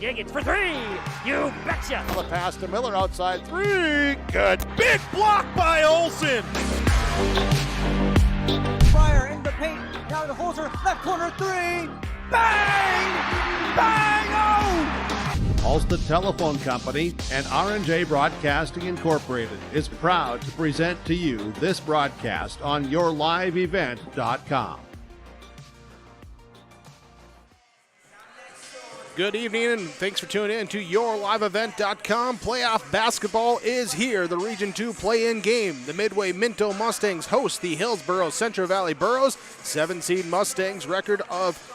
dig, it's for three! You betcha! The pass to Miller outside three. Good. Big block by Olsen. Fryer in the paint. Now to Holzer. Left corner three. Bang! Bang! Oh! Ulster Telephone Company and R&J Broadcasting Incorporated is proud to present to you this broadcast on yourliveevent.com. Good evening, and thanks for tuning in to yourliveevent.com. Playoff basketball is here. The Region 2 play-in game. The Midway Minto Mustangs host the Hillsboro Central Valley Burros. 7-seed Mustangs, record of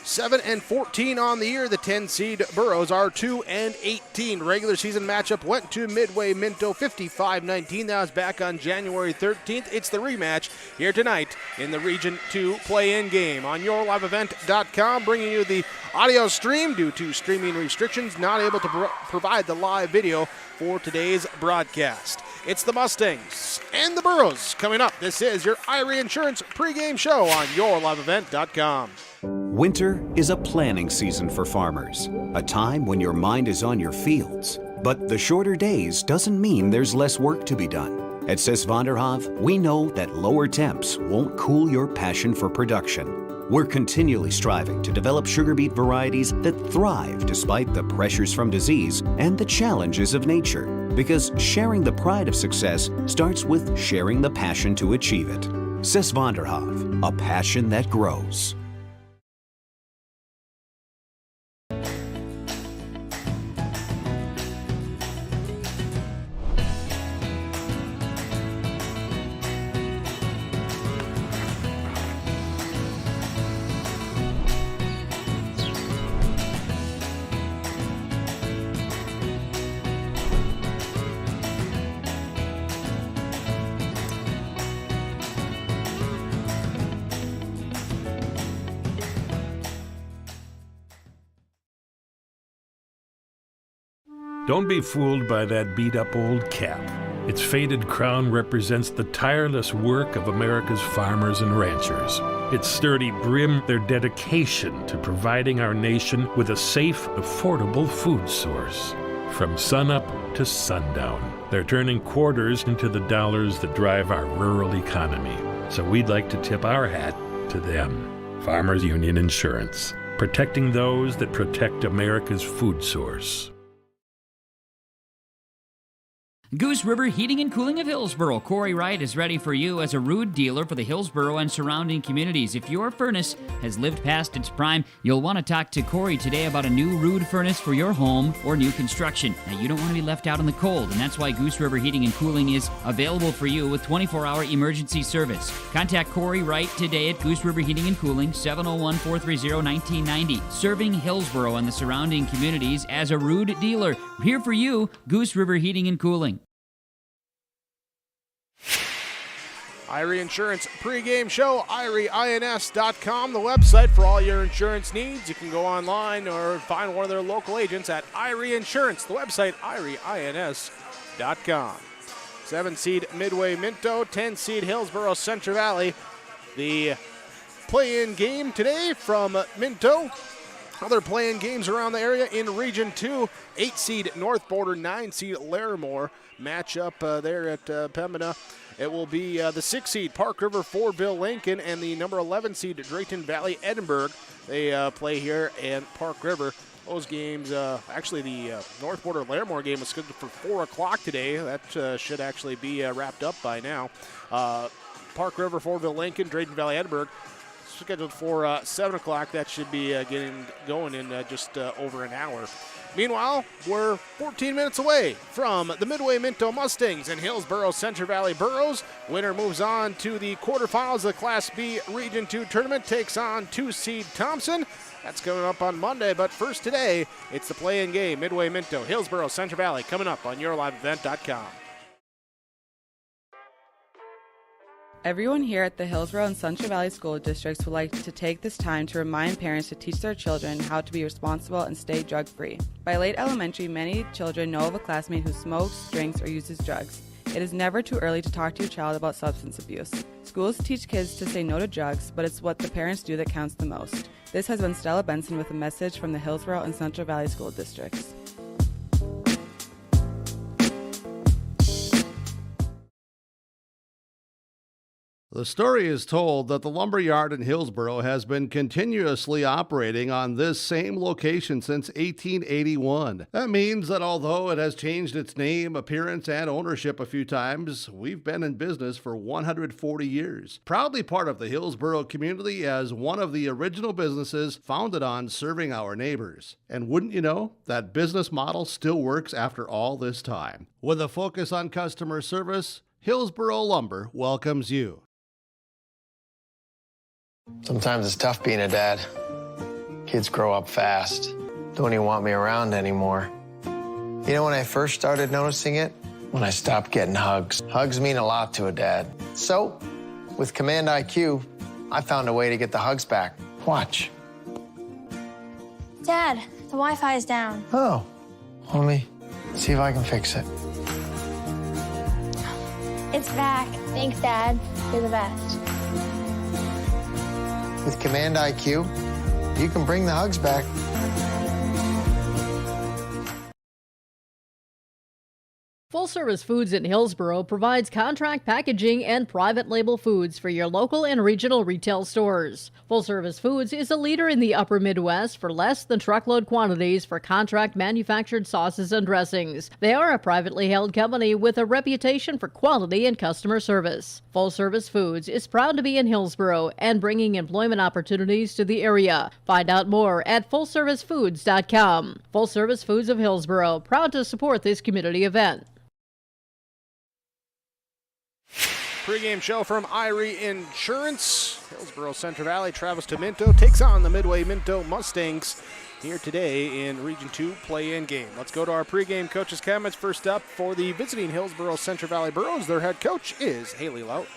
7-14 on the year. The 10-seed Burros are 2-18. Regular season matchup went to Midway Minto 55-19. That was back on January 13th. It's the rematch here tonight in the Region 2 play-in game on yourliveevent.com, bringing you the audio stream due to streaming restrictions, not able to provide the live video for today's broadcast. It's the Mustangs and the Burros coming up. This is your Irie Insurance pregame show on yourliveevent.com. Winter is a planning season for farmers, a time when your mind is on your fields. But the shorter days doesn't mean there's less work to be done. At Sis van der Haaf, we know that lower temps won't cool your passion for production. We're continually striving to develop sugar beet varieties that thrive despite the pressures from disease and the challenges of nature. Because sharing the pride of success starts with sharing the passion to achieve it. Sis van der Haaf, a passion that grows. Don't be fooled by that beat-up old cap. Its faded crown represents the tireless work of America's farmers and ranchers. Its sturdy brim, their dedication to providing our nation with a safe, affordable food source. From sunup to sundown, they're turning quarters into the dollars that drive our rural economy. So we'd like to tip our hat to them. Farmers Union Insurance, protecting those that protect America's food source. Goose River Heating and Cooling of Hillsboro. Corey Wright is ready for you as a Ruud dealer for the Hillsboro and surrounding communities. If your furnace has lived past its prime, you'll want to talk to Corey today about a new Ruud furnace for your home or new construction. Now, you don't want to be left out in the cold, and that's why Goose River Heating and Cooling is available for you with 24-hour emergency service. Contact Corey Wright today at Goose River Heating and Cooling, 701-430-1990. Serving Hillsboro and the surrounding communities as a Ruud dealer. Here for you, Goose River Heating and Cooling. Irie Insurance pregame show, IrieINS.com, the website for all your insurance needs. You can go online or find one of their local agents at Irie Insurance, the website, IrieINS.com. 7-seed Midway Minto, 10-seed Hillsboro Central Valley. The play-in game today from Minto. Other play-in games around the area in Region 2, 8-seed North Border, 9-seed Larimore. Matchup there at Pembina. It will be the 6-seed Park River Fordville Lincoln and the number 11-seed Drayton Valley Edinburgh. They play here in Park River. Those games, actually the North Border Larimore game was scheduled for 4 o'clock today. That should actually be wrapped up by now. Park River Fordville Lincoln, Drayton Valley Edinburgh scheduled for 7 o'clock. That should be getting going in just over an hour. Meanwhile, we're 14 minutes away from the Midway Minto Mustangs and Hillsboro Central Valley Burros. Winner moves on to the quarterfinals of the Class B Region 2 tournament, takes on 2-seed Thompson. That's coming up on Monday, but first today, it's the play-in game. Midway Minto, Hillsboro Central Valley, coming up on yourliveevent.com. Everyone here at the Hillsboro and Central Valley School Districts would like to take this time to remind parents to teach their children how to be responsible and stay drug-free. By late elementary, many children know of a classmate who smokes, drinks, or uses drugs. It is never too early to talk to your child about substance abuse. Schools teach kids to say no to drugs, but it's what the parents do that counts the most. This has been Stella Benson with a message from the Hillsboro and Central Valley School Districts. The story is told that the lumberyard in Hillsboro has been continuously operating on this same location since 1881. That means that although it has changed its name, appearance, and ownership a few times, we've been in business for 140 years. Proudly part of the Hillsboro community as one of the original businesses founded on serving our neighbors. And wouldn't you know, that business model still works after all this time. With a focus on customer service, Hillsboro Lumber welcomes you. Sometimes it's tough being a dad. Kids grow up fast, don't even want me around anymore. You know when I first started noticing it? When I stopped getting hugs. Hugs mean a lot to a dad. So, with Command IQ, I found a way to get the hugs back. Watch. Dad, the Wi-Fi is down. Oh, let me see if I can fix it. It's back. Thanks, Dad. You're the best. With Command IQ, you can bring the hugs back. Full Service Foods in Hillsboro provides contract packaging and private label foods for your local and regional retail stores. Full Service Foods is a leader in the upper Midwest for less than truckload quantities for contract manufactured sauces and dressings. They are a privately held company with a reputation for quality and customer service. Full Service Foods is proud to be in Hillsboro and bringing employment opportunities to the area. Find out more at fullservicefoods.com. Full Service Foods of Hillsboro, proud to support this community event. Pregame show from Irie Insurance. Hillsboro Central Valley travels to Minto, takes on the Midway Minto Mustangs here today in Region 2 play-in game. Let's go to our pregame coaches' comments. First up for the visiting Hillsboro Central Valley Burros, their head coach is Haley Lout.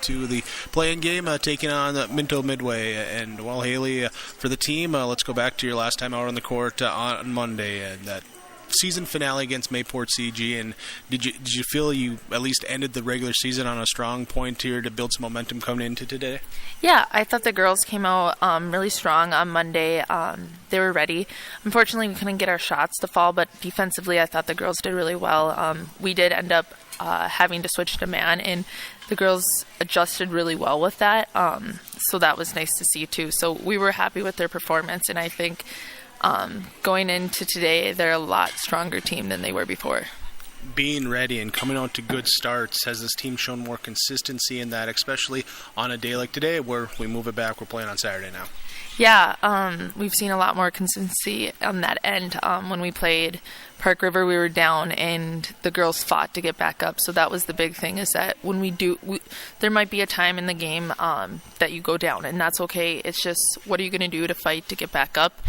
To the play-in game, taking on Minto Midway. And, well, Haley, for the team, let's go back to your last time out on the court on Monday, and that season finale against Mayport CG. And did you feel you at least ended the regular season on a strong point here to build some momentum coming into today? Yeah, I thought the girls came out really strong on Monday. They were ready. Unfortunately, we couldn't get our shots to fall, but defensively, I thought the girls did really well. We did end up having to switch to man, and the girls adjusted really well with that. So that was nice to see too. So we were happy with their performance, and I think going into today, they're a lot stronger team than they were before. Being ready and coming out to good starts, has this team shown more consistency in that, especially on a day like today where we move it back, we're playing on Saturday now? Yeah, we've seen a lot more consistency on that end. When we played Park River, we were down, and the girls fought to get back up. So that was the big thing, is that when there might be a time in the game that you go down, and that's okay. It's just, what are you going to do to fight to get back up?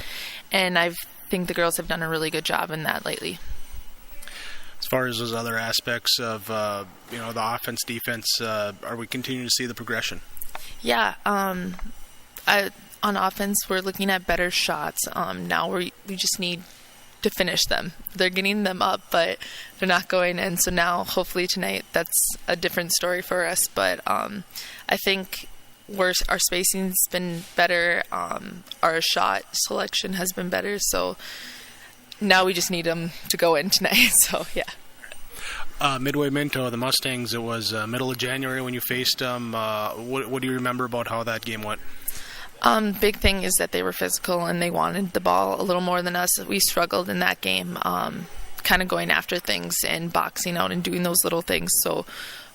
And I think the girls have done a really good job in that lately. As far as those other aspects of the offense, defense, are we continuing to see the progression? Yeah, on offense, we're looking at better shots. Now we just need to finish them. They're getting them up, but they're not going in. So now, hopefully tonight, that's a different story for us. But I think our spacing's been better. Our shot selection has been better. So now we just need them to go in tonight. So, yeah. Midway Minto, the Mustangs, it was middle of January when you faced them. What do you remember about how that game went? Big thing is that they were physical and they wanted the ball a little more than us. We struggled in that game, kind of going after things and boxing out and doing those little things. So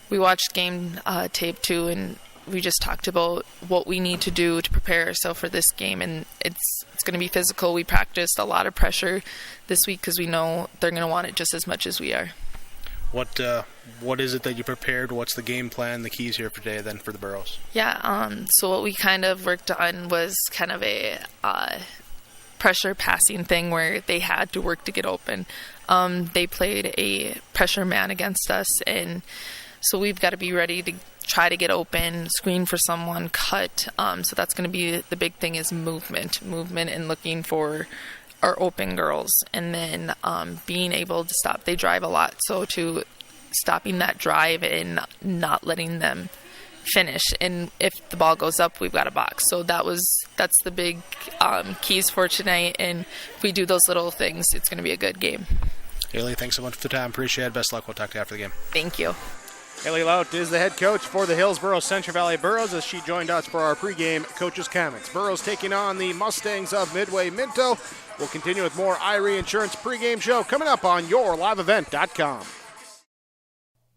we watched game tape too, and we just talked about what we need to do to prepare ourselves for this game. And it's going to be physical. We practiced a lot of pressure this week because we know they're going to want it just as much as we are. What is it that you prepared? What's the game plan, the keys here for today then for the Burros? Yeah, so what we kind of worked on was kind of a pressure passing thing where they had to work to get open. They played a pressure man against us, and so we've got to be ready to try to get open, screen for someone, cut. So that's going to be the big thing, is movement and looking for our open girls, and then being able to stop. They drive a lot, so to stopping that drive and not letting them finish, and if the ball goes up, we've got a box. So that's the big keys for tonight, and if we do those little things, it's going to be a good game. Haley, thanks so much for the time. Appreciate it. Best luck. We'll talk to you after the game. Thank you. Haley Lout is the head coach for the Hillsboro Central Valley Burros as she joined us for our pregame coaches' comments. Burros taking on the Mustangs of Midway Minto. We'll continue with more Irie Insurance pregame show coming up on yourliveevent.com.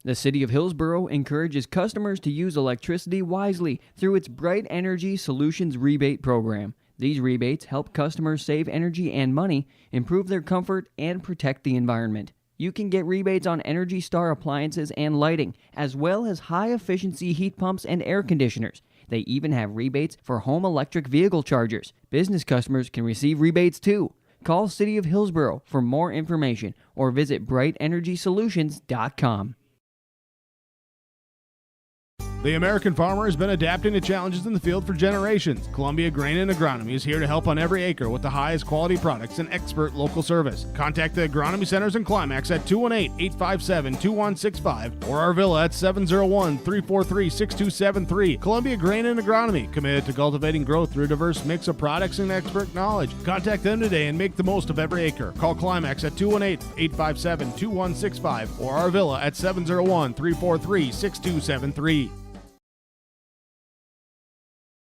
The City of Hillsboro encourages customers to use electricity wisely through its Bright Energy Solutions rebate program. These rebates help customers save energy and money, improve their comfort, and protect the environment. You can get rebates on Energy Star appliances and lighting, as well as high-efficiency heat pumps and air conditioners. They even have rebates for home electric vehicle chargers. Business customers can receive rebates too. Call City of Hillsboro for more information or visit brightenergysolutions.com. The American farmer has been adapting to challenges in the field for generations. Columbia Grain and Agronomy is here to help on every acre with the highest quality products and expert local service. Contact the Agronomy Centers in Climax at 218-857-2165 or Arvilla at 701-343-6273. Columbia Grain and Agronomy, committed to cultivating growth through a diverse mix of products and expert knowledge. Contact them today and make the most of every acre. Call Climax at 218-857-2165 or Arvilla at 701-343-6273.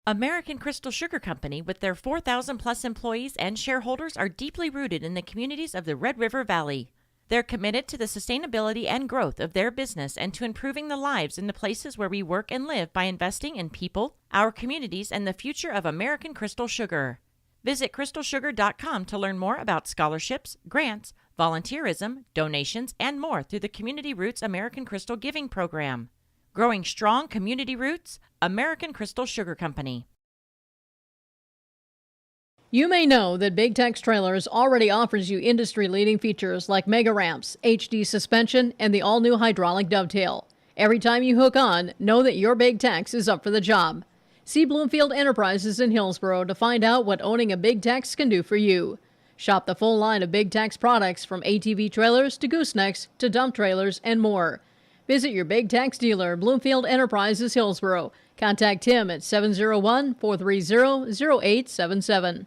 American Crystal Sugar Company, with their 4,000-plus employees and shareholders, are deeply rooted in the communities of the Red River Valley. They're committed to the sustainability and growth of their business and to improving the lives in the places where we work and live by investing in people, our communities, and the future of American Crystal Sugar. Visit crystalsugar.com to learn more about scholarships, grants, volunteerism, donations, and more through the Community Roots American Crystal Giving Program. Growing strong community roots, American Crystal Sugar Company. You may know that Big Tex Trailers already offers you industry-leading features like mega ramps, HD suspension, and the all-new hydraulic dovetail. Every time you hook on, know that your Big Tex is up for the job. See Bloomfield Enterprises in Hillsboro to find out what owning a Big Tex can do for you. Shop the full line of Big Tex products from ATV trailers to goosenecks to dump trailers and more. Visit your Big Tex dealer, Bloomfield Enterprises, Hillsboro. Contact him at 701-430-0877.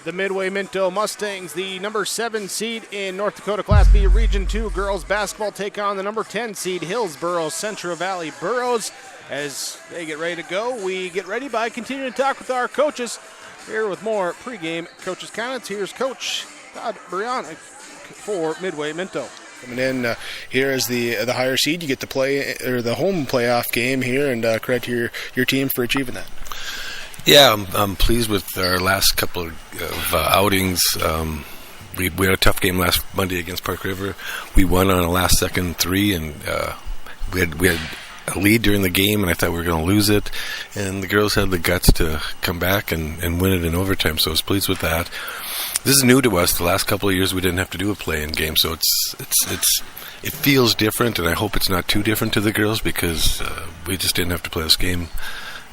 The Midway Minto Mustangs, the number 7 seed in North Dakota Class B Region 2 girls basketball, take on the number 10 seed Hillsboro Central Valley Burros. As they get ready to go, we get ready by continuing to talk with our coaches. Here with more pregame coaches' comments, here's Coach Todd Brianna for Midway Minto. Coming in here as the higher seed, you get to play or the home playoff game here, and credit to your team for achieving that. Yeah, I'm pleased with our last couple of outings. We had a tough game last Monday against Park River. We won on a last-second three, and we had a lead during the game, and I thought we were going to lose it. And the girls had the guts to come back and win it in overtime, so I was pleased with that. This is new to us. The last couple of years we didn't have to do a play-in game, so it feels different, and I hope it's not too different to the girls because we just didn't have to play this game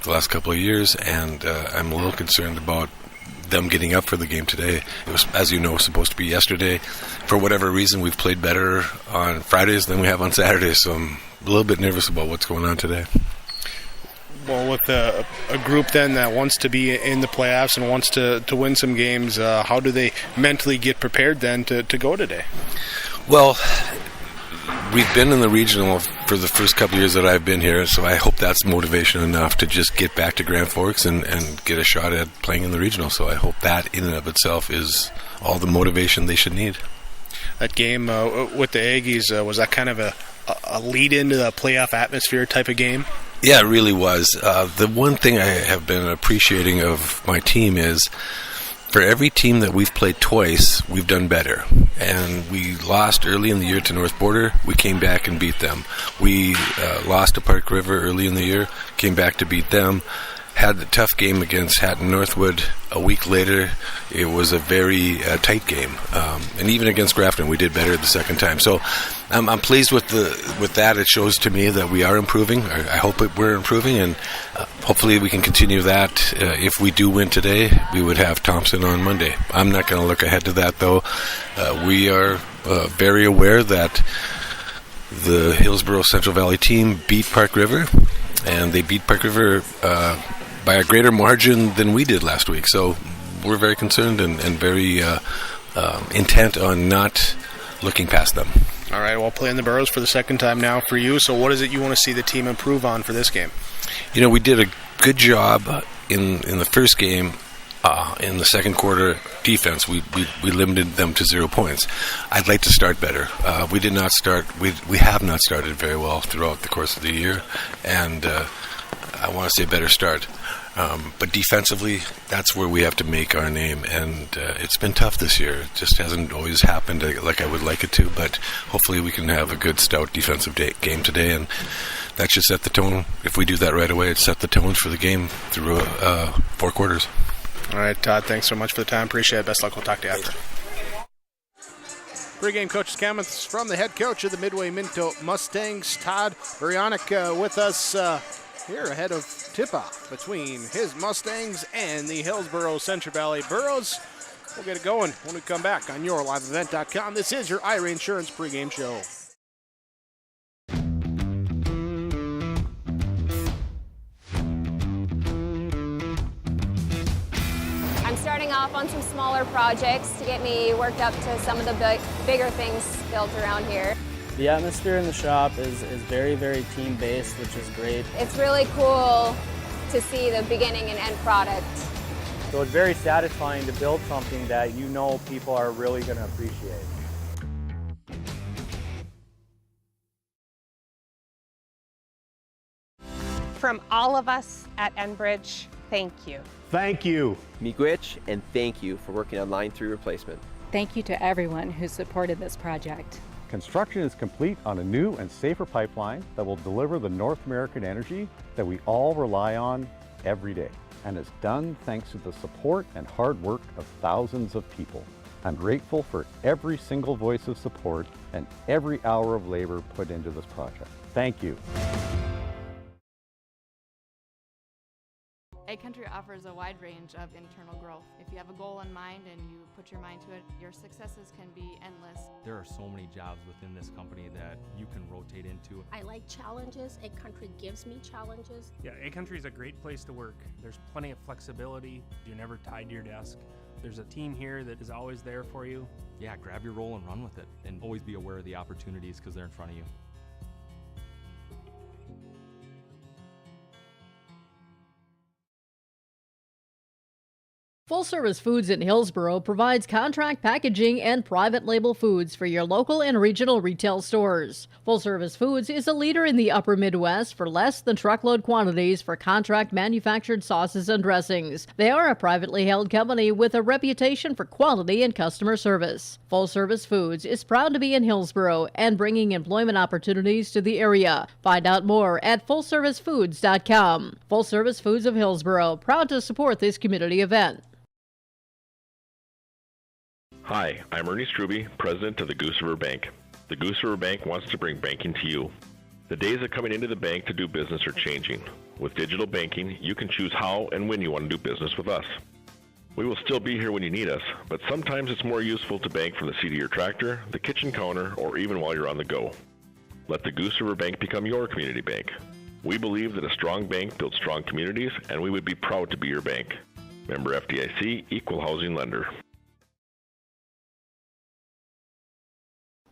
the last couple of years, and I'm a little concerned about them getting up for the game today. It was, as you know, supposed to be yesterday. For whatever reason, we've played better on Fridays than we have on Saturdays, so I'm a little bit nervous about what's going on today. Well, with a group then that wants to be in the playoffs and wants to win some games, how do they mentally get prepared then to go today? Well, we've been in the regional for the first couple of years that I've been here, so I hope that's motivation enough to just get back to Grand Forks and get a shot at playing in the regional. So I hope that in and of itself is all the motivation they should need. That game with the Aggies, was that kind of a lead into the playoff atmosphere type of game? Yeah, it really was. The one thing I have been appreciating of my team is for every team that we've played twice, we've done better. And we lost early in the year to North Border. We came back and beat them. We lost to Park River early in the year, came back to beat them. Had the tough game against Hatton Northwood. A week later, it was a very tight game. And even against Grafton, we did better the second time. So I'm pleased with that. It shows to me that we are improving. I hope we're improving, and hopefully we can continue that. If we do win today, we would have Thompson on Monday. I'm not going to look ahead to that, though. We are very aware that the Hillsboro Central Valley team beat Park River, and they beat Park River by a greater margin than we did last week. So we're very concerned and very intent on not looking past them. All right, well, playing the Burros for the second time now for you. So what is it you want to see the team improve on for this game? You know, we did a good job in the first game. In the second quarter defense, we limited them to 0 points. I'd like to start better. We did not start. We have not started very well throughout the course of the year, and I want to say a better start. But defensively, that's where we have to make our name, and it's been tough this year. It just hasn't always happened like I would like it to, but hopefully we can have a good, stout defensive game today, and that should set the tone. If we do that right away, it set the tone for the game through 4 quarters. All right, Todd, thanks so much for the time. Appreciate it. Best luck. We'll talk to you after. Pregame coach's comments from the head coach of the Midway Minto Mustangs, Todd Burianic, with us here ahead of tip-off between his Mustangs and the Hillsboro Central Valley Burros. We'll get it going when we come back on YourLiveEvent.com. This is your Ira Insurance pregame show. I'm starting off on some smaller projects to get me worked up to some of the bigger things built around here. The atmosphere in the shop is very, very team-based, which is great. It's really cool to see the beginning and end product. So it's very satisfying to build something that you know people are really going to appreciate. From all of us at Enbridge, thank you. Thank you. Miigwech, and thank you for working on Line 3 replacement. Thank you to everyone who supported this project. Construction is complete on a new and safer pipeline that will deliver the North American energy that we all rely on every day. And it's done thanks to the support and hard work of thousands of people. I'm grateful for every single voice of support and every hour of labor put into this project. Thank you. Ag Country offers a wide range of internal growth. If you have a goal in mind and you put your mind to it, your successes can be endless. There are so many jobs within this company that you can rotate into. I like challenges. Ag Country gives me challenges. Yeah, Ag Country is a great place to work. There's plenty of flexibility. You're never tied to your desk. There's a team here that is always there for you. Yeah, grab your role and run with it, and always be aware of the opportunities because they're in front of you. Full Service Foods in Hillsboro provides contract packaging and private label foods for your local and regional retail stores. Full Service Foods is a leader in the upper Midwest for less than truckload quantities for contract manufactured sauces and dressings. They are a privately held company with a reputation for quality and customer service. Full Service Foods is proud to be in Hillsboro and bringing employment opportunities to the area. Find out more at FullServiceFoods.com. Full Service Foods of Hillsboro, proud to support this community event. Hi, I'm Ernie Struby, president of the Goose River Bank. The Goose River Bank wants to bring banking to you. The days of coming into the bank to do business are changing. With digital banking, you can choose how and when you want to do business with us. We will still be here when you need us, but sometimes it's more useful to bank from the seat of your tractor, the kitchen counter, or even while you're on the go. Let the Goose River Bank become your community bank. We believe that a strong bank builds strong communities, and we would be proud to be your bank. Member FDIC, Equal Housing Lender.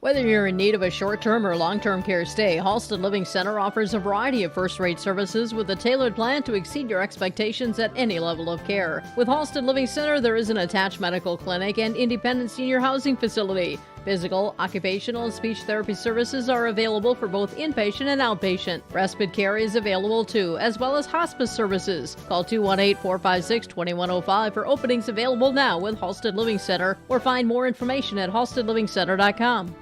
Whether you're in need of a short-term or long-term care stay, Halsted Living Center offers a variety of first-rate services with a tailored plan to exceed your expectations at any level of care. With Halsted Living Center, there is an attached medical clinic and independent senior housing facility. Physical, occupational, and speech therapy services are available for both inpatient and outpatient. Respite care is available too, as well as hospice services. Call 218-456-2105 for openings available now with Halsted Living Center, or find more information at halstedlivingcenter.com.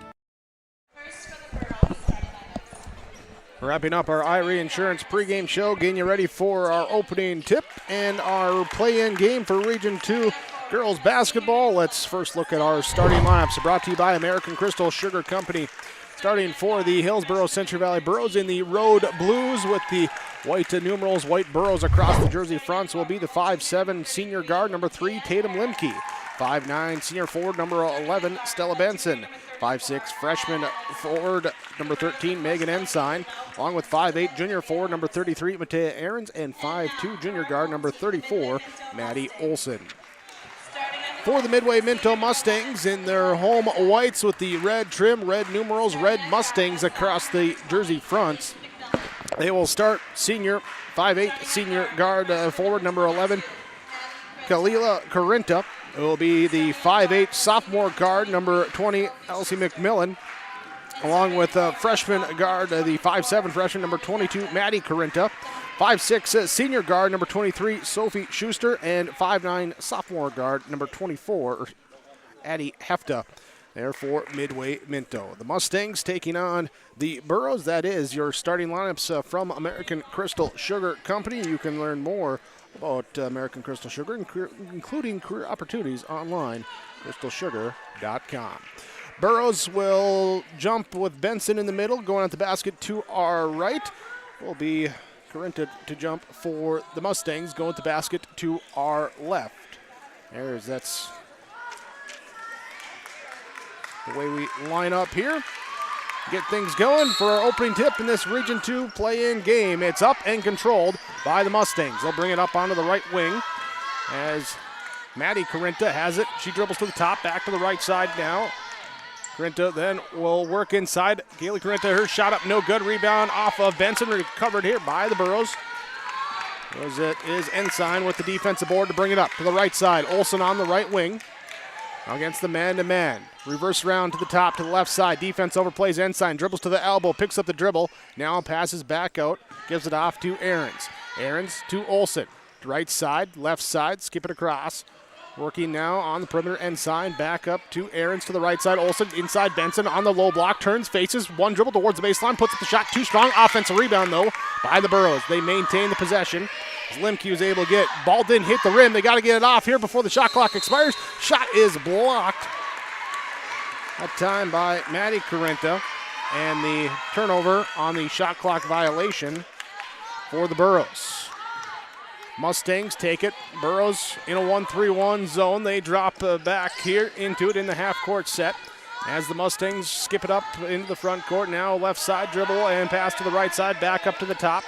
Wrapping up our Irie Insurance pregame show, getting you ready for our opening tip and our play-in game for Region 2 girls basketball. Let's first look at our starting lineups, brought to you by American Crystal Sugar Company. Starting for the Hillsboro Central Valley Burros in the road blues with the white numerals, white burros across the jersey fronts will be the 5'7" senior guard, number 3, Tatum Limke. 5'9", senior forward, number 11, Stella Benson. 5'6", freshman forward, number 13, Megan Ensign, along with 5'8", junior forward, number 33, Matea Ahrens, and 5'2", junior guard, number 34, Maddie Olson. For the Midway Minto Mustangs in their home whites with the red trim, red numerals, red Mustangs across the jersey fronts. They will start senior, 5'8", senior guard forward, number 11, Kalila Carinta. It will be the 5'8", sophomore guard, number 20, Elsie McMillan, along with freshman guard, the 5'7", freshman, number 22, Maddie Carinta. 5'6", senior guard, number 23, Sophie Schuster, and 5'9", sophomore guard, number 24, Addie Hefta. There for Midway Minto. The Mustangs taking on the Burros. That is your starting lineups from American Crystal Sugar Company. You can learn more about American Crystal Sugar, including career opportunities online, crystalsugar.com. Burros will jump with Benson in the middle, going at the basket to our right. Will be Carinta to jump for the Mustangs, going at the basket to our left. That's the way we line up here. Get things going for our opening tip in this Region 2 play-in game. It's up and controlled by the Mustangs. They'll bring it up onto the right wing as Maddie Carinta has it. She dribbles to the top, back to the right side now. Carinta then will work inside. Kaylee Carinta, her shot up, no good. Rebound off of Benson, recovered here by the Burros. As it is Ensign with the defensive board to bring it up to the right side. Olsen on the right wing against the man-to-man. Reverse round to the top, to the left side. Defense overplays Ensign, dribbles to the elbow, picks up the dribble. Now passes back out, gives it off to Ahrens. Ahrens to Olsen. Right side, left side, skip it across. Working now on the perimeter, Ensign, back up to Ahrens to the right side. Olsen inside Benson on the low block, turns, faces, one dribble towards the baseline, puts up the shot, too strong. Offensive rebound, though, by the Burros. They maintain the possession. As Limke was able to get, ball didn't hit the rim. They got to get it off here before the shot clock expires. Shot is blocked. That time by Maddie Carinta, and the turnover on the shot clock violation for the Burros. Mustangs take it. Burros in a 1-3-1 zone. They drop back here into it in the half-court set as the Mustangs skip it up into the front court. Now left side dribble and pass to the right side, back up to the top.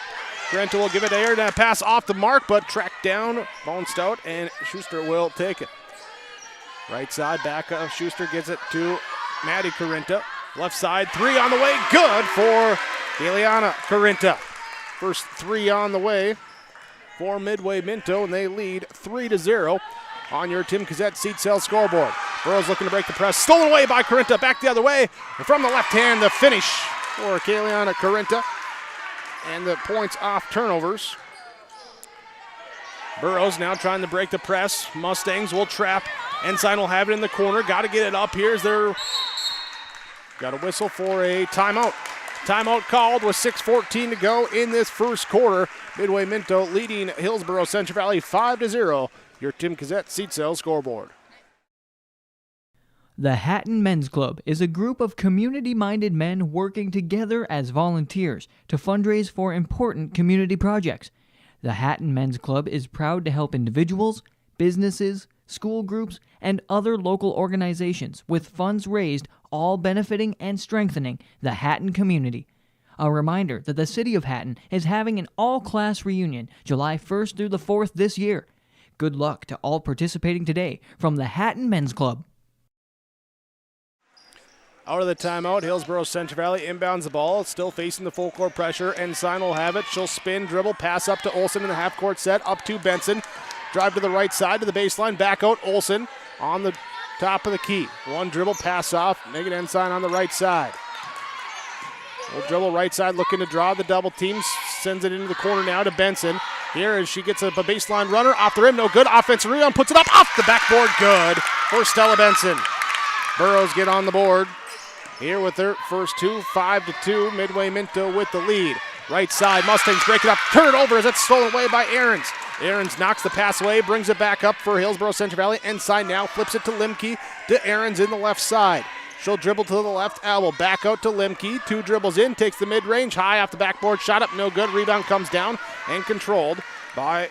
Carinta will give it air, and a pass off the mark, but tracked down, bounced out, and Schuster will take it. Right side, back up. Schuster gets it to Maddie Carinta. Left side, three on the way. Good for Ileana Carinta. First three on the way for Midway Minto, and they lead 3-0 on your Tim Cassette seat sale scoreboard. Burrows looking to break the press. Stolen away by Carinta. Back the other way. And from the left hand, the finish for Kayleana Carinta. And the points off turnovers. Burrows now trying to break the press. Mustangs will trap. Ensign will have it in the corner. Got to get it up. Here's their... Got a whistle for a timeout. Timeout called with 6:14 to go in this first quarter. Midway Minto leading Hillsboro Central Valley 5-0. Your Tim Cassette seat sale scoreboard. The Hatton Men's Club is a group of community-minded men working together as volunteers to fundraise for important community projects. The Hatton Men's Club is proud to help individuals, businesses, school groups, and other local organizations with funds raised, all benefiting and strengthening the Hatton community. A reminder that the City of Hatton is having an all-class reunion July 1st through the 4th this year. Good luck to all participating today from the Hatton Men's Club. Out of the timeout, Hillsboro Central Valley inbounds the ball. It's still facing the full court pressure. Ensign will have it. She'll spin, dribble, pass up to Olsen in the half-court set, up to Benson. Drive to the right side to the baseline, back out Olsen on the top of the key. One dribble, pass off, Megan Ensign on the right side. We'll dribble right side, looking to draw the double team. Sends it into the corner now to Benson. Here as she gets a baseline runner, off the rim, no good. Offensive rebound, puts it up, off the backboard, good for Stella Benson. Burrows get on the board. Here with their first two, 5-2. Midway Minto with the lead. Right side, Mustangs break it up, turn it over as it's stolen away by Ahrens. Ahrens knocks the pass away, brings it back up for Hillsboro Central Valley. Ensign now flips it to Limke, to Ahrens in the left side. She'll dribble to the left elbow, back out to Limke. Two dribbles in, takes the mid-range, high off the backboard, shot up, no good. Rebound comes down and controlled by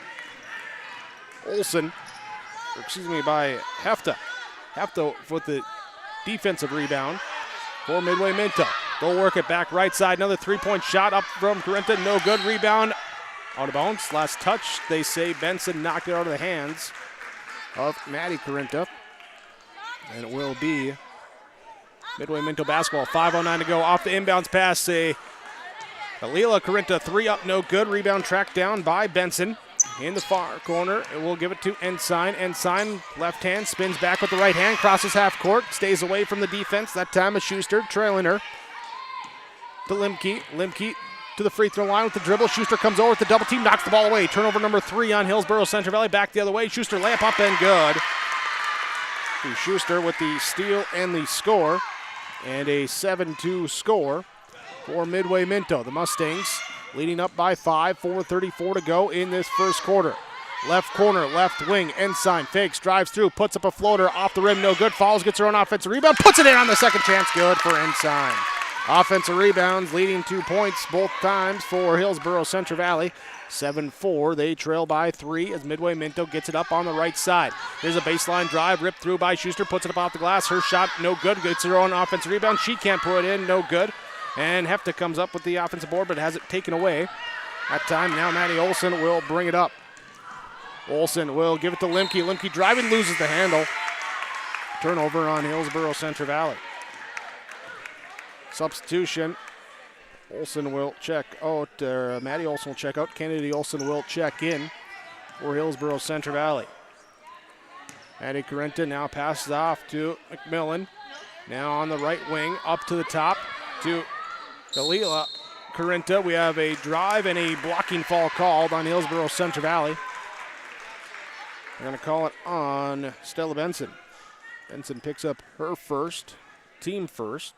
by Hefta. with the defensive rebound for Midway Minto. They'll work it back right side. Another three-point shot up from Corinta. No good. Rebound out of bounds. Last touch, they say Benson knocked it out of the hands of Maddie Corinta. And it will be Midway Minto basketball. 5:09 to go. Off the inbounds pass. Kalila Corinta, three up, no good. Rebound tracked down by Benson. In the far corner, it will give it to Ensign. Ensign, left hand, spins back with the right hand, crosses half court, stays away from the defense. That time is Schuster trailing her to Limke. Limke to the free throw line with the dribble. Schuster comes over with the double team, knocks the ball away. Turnover number 3 on Hillsboro Central Valley. Back the other way. Schuster layup up and good. To Schuster with the steal and the score. And a 7-2 score for Midway Minto. The Mustangs leading up by 5, 4:34 to go in this first quarter. Left corner, left wing, Ensign fakes, drives through, puts up a floater off the rim, no good, falls, gets her own offensive rebound, puts it in on the second chance, good for Ensign. Offensive rebounds leading 2 points both times for Hillsboro Central Valley. 7-4, they trail by 3 as Midway Minto gets it up on the right side. There's a baseline drive, ripped through by Schuster, puts it up off the glass, her shot no good, gets her own offensive rebound, she can't put it in, no good. And Hefta comes up with the offensive board, but has it taken away. That time now Maddie Olson will bring it up. Olson will give it to Limke. Limke driving, loses the handle. Turnover on Hillsboro Central Valley. Substitution. Olson will check out, Maddie Olson will check out. Kennedy Olson will check in for Hillsboro Central Valley. Maddie Corinta now passes off to McMillan. Now on the right wing, up to the top to Kalila Corinta. We have a drive and a blocking fall called on Hillsboro Central Valley. They're going to call it on Stella Benson. Benson picks up her first, team first.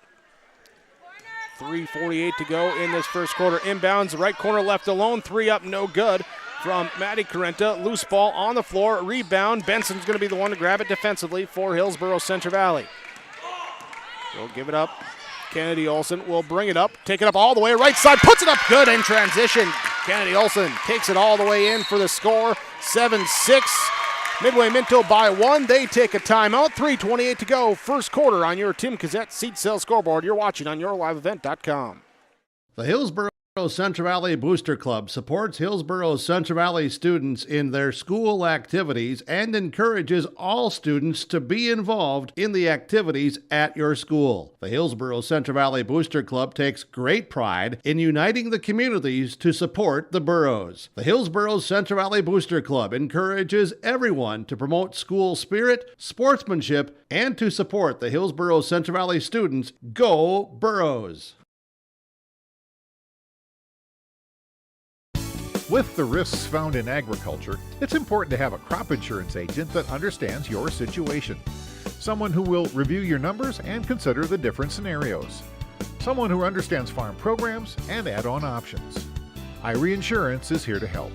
3:48 to go in this first quarter. Inbounds, right corner left alone. 3 up, no good from Maddie Corinta. Loose ball on the floor, rebound. Benson's going to be the one to grab it defensively for Hillsboro Central Valley. We'll give it up. Kennedy Olson will bring it up, take it up all the way right side, puts it up good in transition. Kennedy Olson takes it all the way in for the score. 7-6. Midway Minto by 1. They take a timeout. 3:28 to go. First quarter on your Tim Cassette seat sale scoreboard. You're watching on yourliveevent.com. The Hillsboro Central Valley Booster Club supports Hillsboro Central Valley students in their school activities and encourages all students to be involved in the activities at your school. The Hillsboro Central Valley Booster Club takes great pride in uniting the communities to support the boroughs. The Hillsboro Central Valley Booster Club encourages everyone to promote school spirit, sportsmanship, and to support the Hillsboro Central Valley students. Go Boroughs! With the risks found in agriculture, it's important to have a crop insurance agent that understands your situation. Someone who will review your numbers and consider the different scenarios. Someone who understands farm programs and add-on options. IRE Insurance is here to help.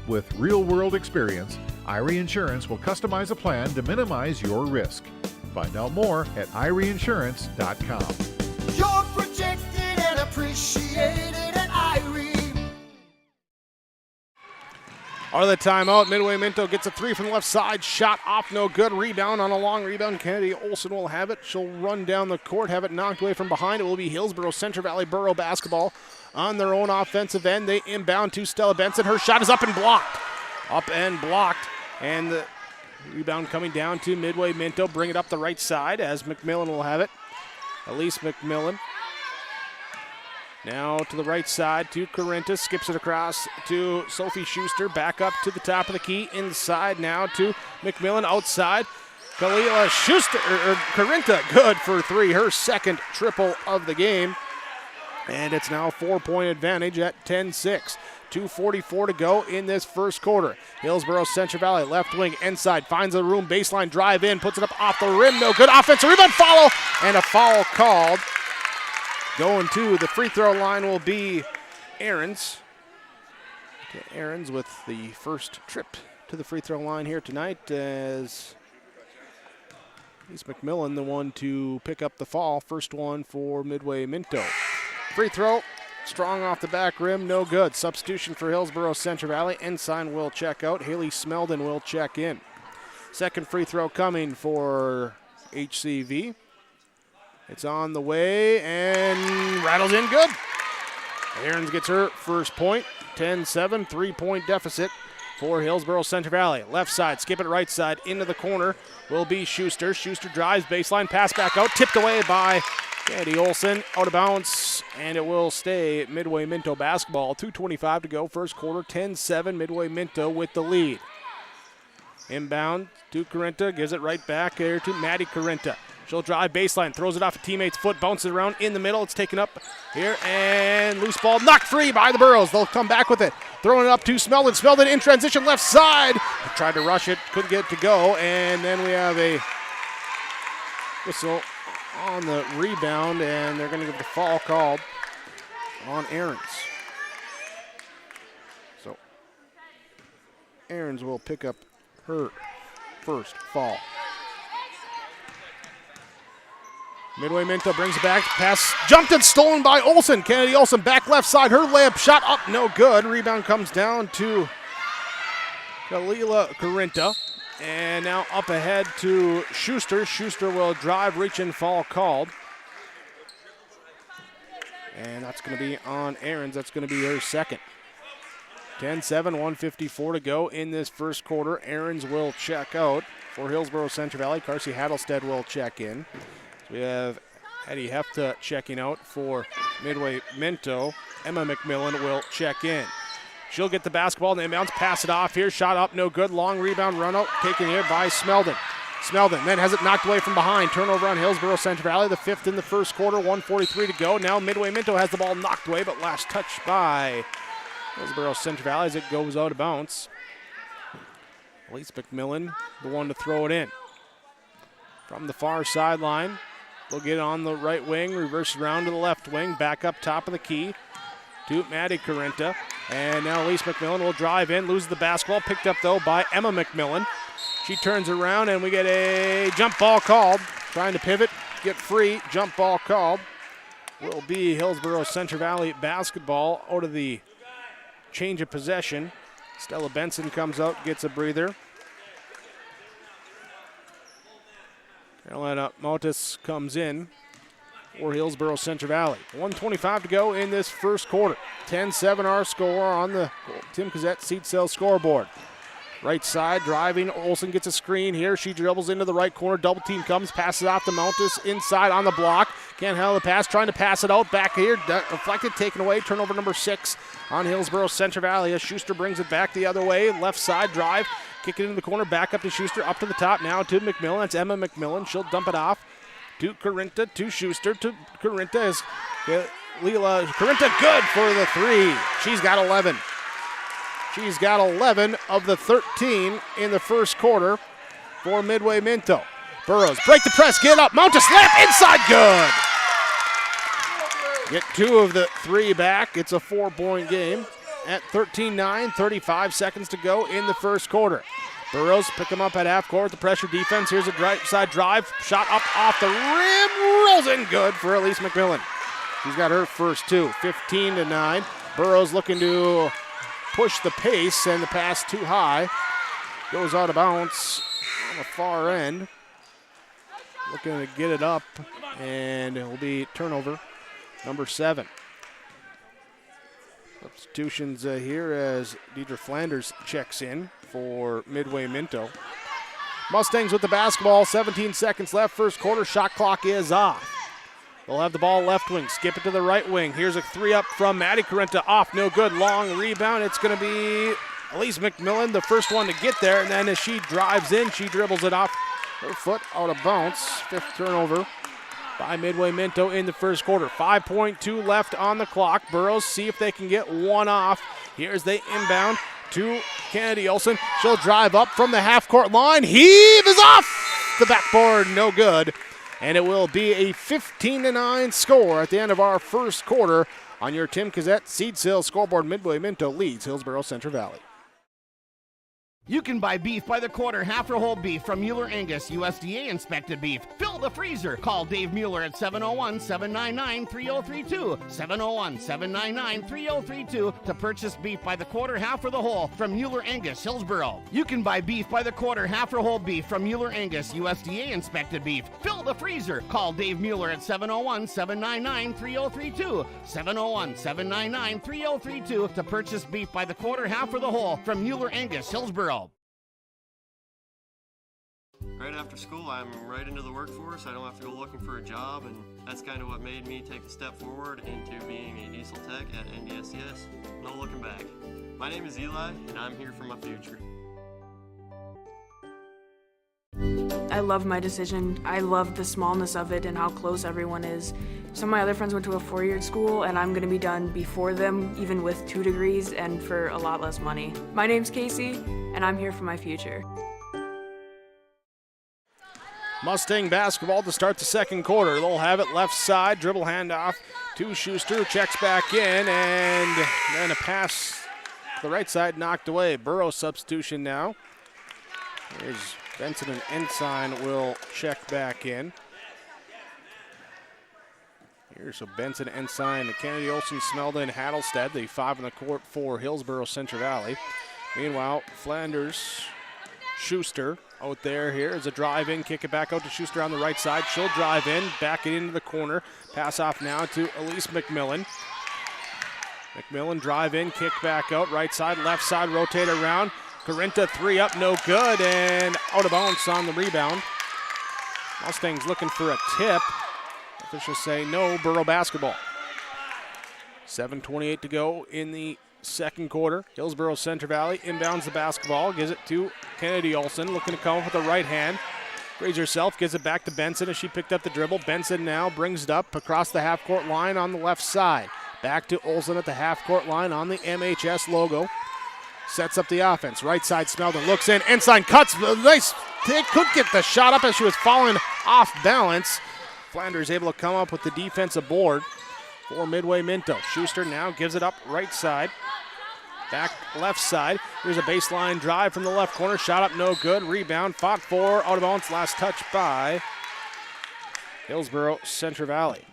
With real-world experience, IRE Insurance will customize a plan to minimize your risk. Find out more at ireinsurance.com. You're protected and appreciated at IRE. Out of the timeout, Midway Minto gets a 3 from the left side. Shot off, no good. Rebound on a long rebound. Kennedy Olson will have it. She'll run down the court, have it knocked away from behind. It will be Hillsboro Central Valley Borough basketball on their own offensive end. They inbound to Stella Benson. Her shot is up and blocked. Up and blocked. And the rebound coming down to Midway Minto. Bring it up the right side as McMillan will have it. Elise McMillan. Now to the right side to Corinta, skips it across to Sophie Schuster, back up to the top of the key, inside now to McMillan, outside. Kalila Schuster, Corinta, good for 3, her second triple of the game. And it's now a 4-point advantage at 10-6. 2:44 to go in this first quarter. Hillsboro Central Valley, left wing, inside, finds the room, baseline, drive in, puts it up off the rim, no good. Offensive rebound, follow, and a foul called. Going to the free throw line will be Aarons. Aarons with the first trip to the free throw line here tonight, as he's McMillan, the one to pick up the fall. First one for Midway Minto. Free throw, strong off the back rim, no good. Substitution for Hillsboro Central Valley. Ensign will check out. Haley Smeldon will check in. Second free throw coming for HCV. It's on the way and rattles in good. Aarons gets her first point. 10-7, 3-point deficit for Hillsboro Central Valley. Left side, skip it right side, into the corner will be Schuster. Schuster drives, baseline, pass back out, tipped away by Kennedy Olson, out of bounds, and it will stay Midway Minto basketball. 2:25 to go, first quarter, 10-7, Midway Minto with the lead. Inbound to Corinta, gives it right back here to Maddie Corinta. She'll drive baseline, throws it off a teammate's foot, bounces around in the middle. It's taken up here, and loose ball knocked free by the Burros. They'll come back with it. Throwing it up to Smeldon. Smeldon in transition, left side. Tried to rush it, couldn't get it to go, and then we have a whistle on the rebound, and they're going to get the foul called on Aarons. So Aarons will pick up her first foul. Midway Minto brings it back. Pass jumped and stolen by Olson. Kennedy Olson back left side. Her layup shot up, no good. Rebound comes down to Kalila Corinta. And now up ahead to Schuster. Schuster will drive, reach, and foul called. And that's going to be on Aarons. That's going to be her second. 10-7, 1:54 to go in this first quarter. Aarons will check out for Hillsboro Central Valley. Carsey Hattlestead will check in. So we have Eddie Hefta checking out for Midway Minto. Emma McMillan will check in. She'll get the basketball and inbounds, pass it off here. Shot up, no good. Long rebound run out, taken here by Smeldon. Smeldon then has it knocked away from behind. Turnover on Hillsboro Central Valley, the fifth in the first quarter, 1:43 to go. Now Midway Minto has the ball knocked away, but last touch by Hillsboro Central Valley as it goes out of bounds. Elise McMillan, the one to throw it in. From the far sideline, they'll get it on the right wing, reverse around to the left wing, back up top of the key to Maddie Corinta. And now Elise McMillan will drive in, loses the basketball, picked up though by Emma McMillan. She turns around and we get a jump ball called. Trying to pivot, get free, jump ball called. Will be Hillsboro Central Valley basketball out of the change of possession. Stella Benson comes out, gets a breather. Carolina Motis comes in for Hillsboro Central Valley. 1:25 to go in this first quarter. 10-7 our score on the Tim Cassette Seed Cell scoreboard. Right side driving, Olson gets a screen here. She dribbles into the right corner, double team comes, passes off to Mountis inside on the block. Can't handle the pass, trying to pass it out back here. Deflected, taken away, turnover number 6 on Hillsboro Central Valley as Schuster brings it back the other way. Left side drive, kick it into the corner, back up to Schuster, up to the top now to McMillan. That's Emma McMillan. She'll dump it off to Corinta, to Schuster, to Corinta. Is Leela Corinta good for the three. She's got 11. She's got 11 of the 13 in the first quarter for Midway Minto. Burrows break the press, get up, mount a slam, inside, good. Get 2 of the 3 back. It's a 4-point game at 13-9, 35 seconds to go in the first quarter. Burrows pick him up at half court with the pressure defense. Here's a right side drive, shot up off the rim, rolls in, good for Elise McMillan. She's got her first 2, 15-9. Burrows looking to push the pace, and the pass too high. Goes out of bounds on the far end. Looking to get it up, and it will be turnover number 7. Substitutions here as Deidre Flanders checks in for Midway Minto. Mustangs with the basketball, 17 seconds left, first quarter, shot clock is off. They'll have the ball left wing, skip it to the right wing. Here's a 3 up from Maddie Corinta, off, no good, long rebound. It's going to be Elise McMillan, the first one to get there, and then as she drives in, she dribbles it off her foot out of bounds. 5th turnover by Midway Minto in the first quarter. 5.2 left on the clock. Burrows see if they can get one off. Here's the inbound to Kennedy Olson. She'll drive up from the half-court line. Heave is off the backboard, no good. And it will be a 15-9 score at the end of our first quarter on your Tim Cassette Seed Sale scoreboard. Midway Minto leads Hillsboro Central Valley. You can buy beef by the quarter, half or whole beef from Mueller Angus, USDA inspected beef. Fill the freezer. Call Dave Mueller at 701-799-3032. 701-799-3032 to purchase beef by the quarter, half or the whole from Mueller Angus, Hillsboro. You can buy beef by the quarter, half or whole beef from Mueller Angus, USDA inspected beef. Fill the freezer. Call Dave Mueller at 701-799-3032. 701-799-3032 to purchase beef by the quarter, half or the whole from Mueller Angus, Hillsboro. Right after school, I'm right into the workforce. I don't have to go looking for a job, and that's kind of what made me take the step forward into being a diesel tech at NDSCS. No looking back. My name is Eli, and I'm here for my future. I love my decision. I love the smallness of it and how close everyone is. Some of my other friends went to a four-year school, and I'm going to be done before them, even with 2 degrees and for a lot less money. My name's Casey, and I'm here for my future. Mustang basketball to start the second quarter. They'll have it left side, dribble handoff to Schuster, checks back in, and then a pass to the right side knocked away. Burrow substitution now. Here's Benson and Ensign will check back in. Here's so Benson, Ensign, Kennedy, Olsen, Smeldon, Hattlestead, the 5 on the court for Hillsboro Central Valley. Meanwhile, Flanders, Schuster out there. Here is a drive in, kick it back out to Schuster on the right side. She'll drive in, back it into the corner. Pass off now to Elise McMillan. McMillan drive in, kick back out, right side, left side, rotate around. Corinta 3 up, no good, and out of bounds on the rebound. Mustangs looking for a tip. Officials say no, Burrow basketball. 7:28 to go in the second quarter. Hillsboro Central Valley inbounds the basketball, gives it to Kennedy Olsen, looking to come up with the right hand. Raises herself, gives it back to Benson as she picked up the dribble. Benson now brings it up across the half-court line on the left side. Back to Olsen at the half-court line on the MHS logo. Sets up the offense. Right side, Smeldon looks in. Ensign cuts. Nice. They could get the shot up as she was falling off balance. Flanders able to come up with the defensive board for Midway Minto. Schuster now gives it up right side. Back left side. Here's a baseline drive from the left corner. Shot up, no good. Rebound, fought for, out of bounds. Last touch by Hillsboro Central Valley.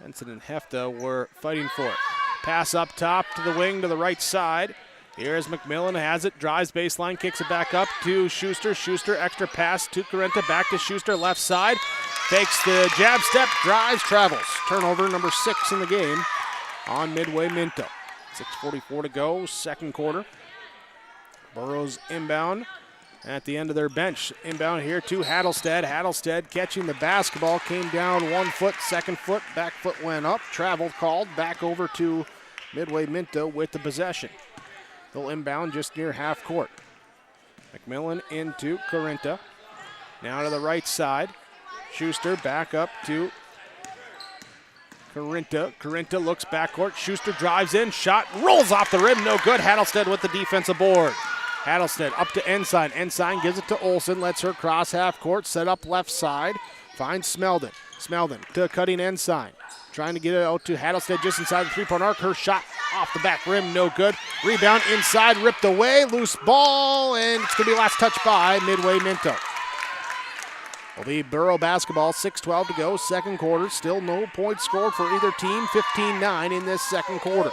Benson and Hefta were fighting for it. Pass up top to the wing to the right side. Here's McMillan, has it, drives baseline, kicks it back up to Schuster. Schuster, extra pass to Corinta, back to Schuster, left side. Fakes the jab step, drives, travels. Turnover number 6 in the game on Midway Minto. 6:44 to go, second quarter. Burrows inbound at the end of their bench. Inbound here to Hattlestead. Hattlestead catching the basketball, came down 1 foot, second foot, back foot went up, traveled, called, back over to Midway Minto with the possession. They'll inbound just near half court. McMillan into Corinta. Now to the right side. Schuster back up to Corinta. Corinta looks backcourt. Schuster drives in. Shot rolls off the rim. No good. Hattlestead with the defensive board. Hattlestead up to Ensign. Ensign gives it to Olsen. Lets her cross half court. Set up left side. Finds Smeldon. Smeldon to cutting Ensign. Trying to get it out to Hattlestead just inside the three-point arc. Her shot off the back rim. No good. Rebound inside. Ripped away. Loose ball. And it's going to be last touch by Midway Minto. Will be Burrow basketball, 6:12 to go, second quarter. Still no points scored for either team, 15-9 in this second quarter.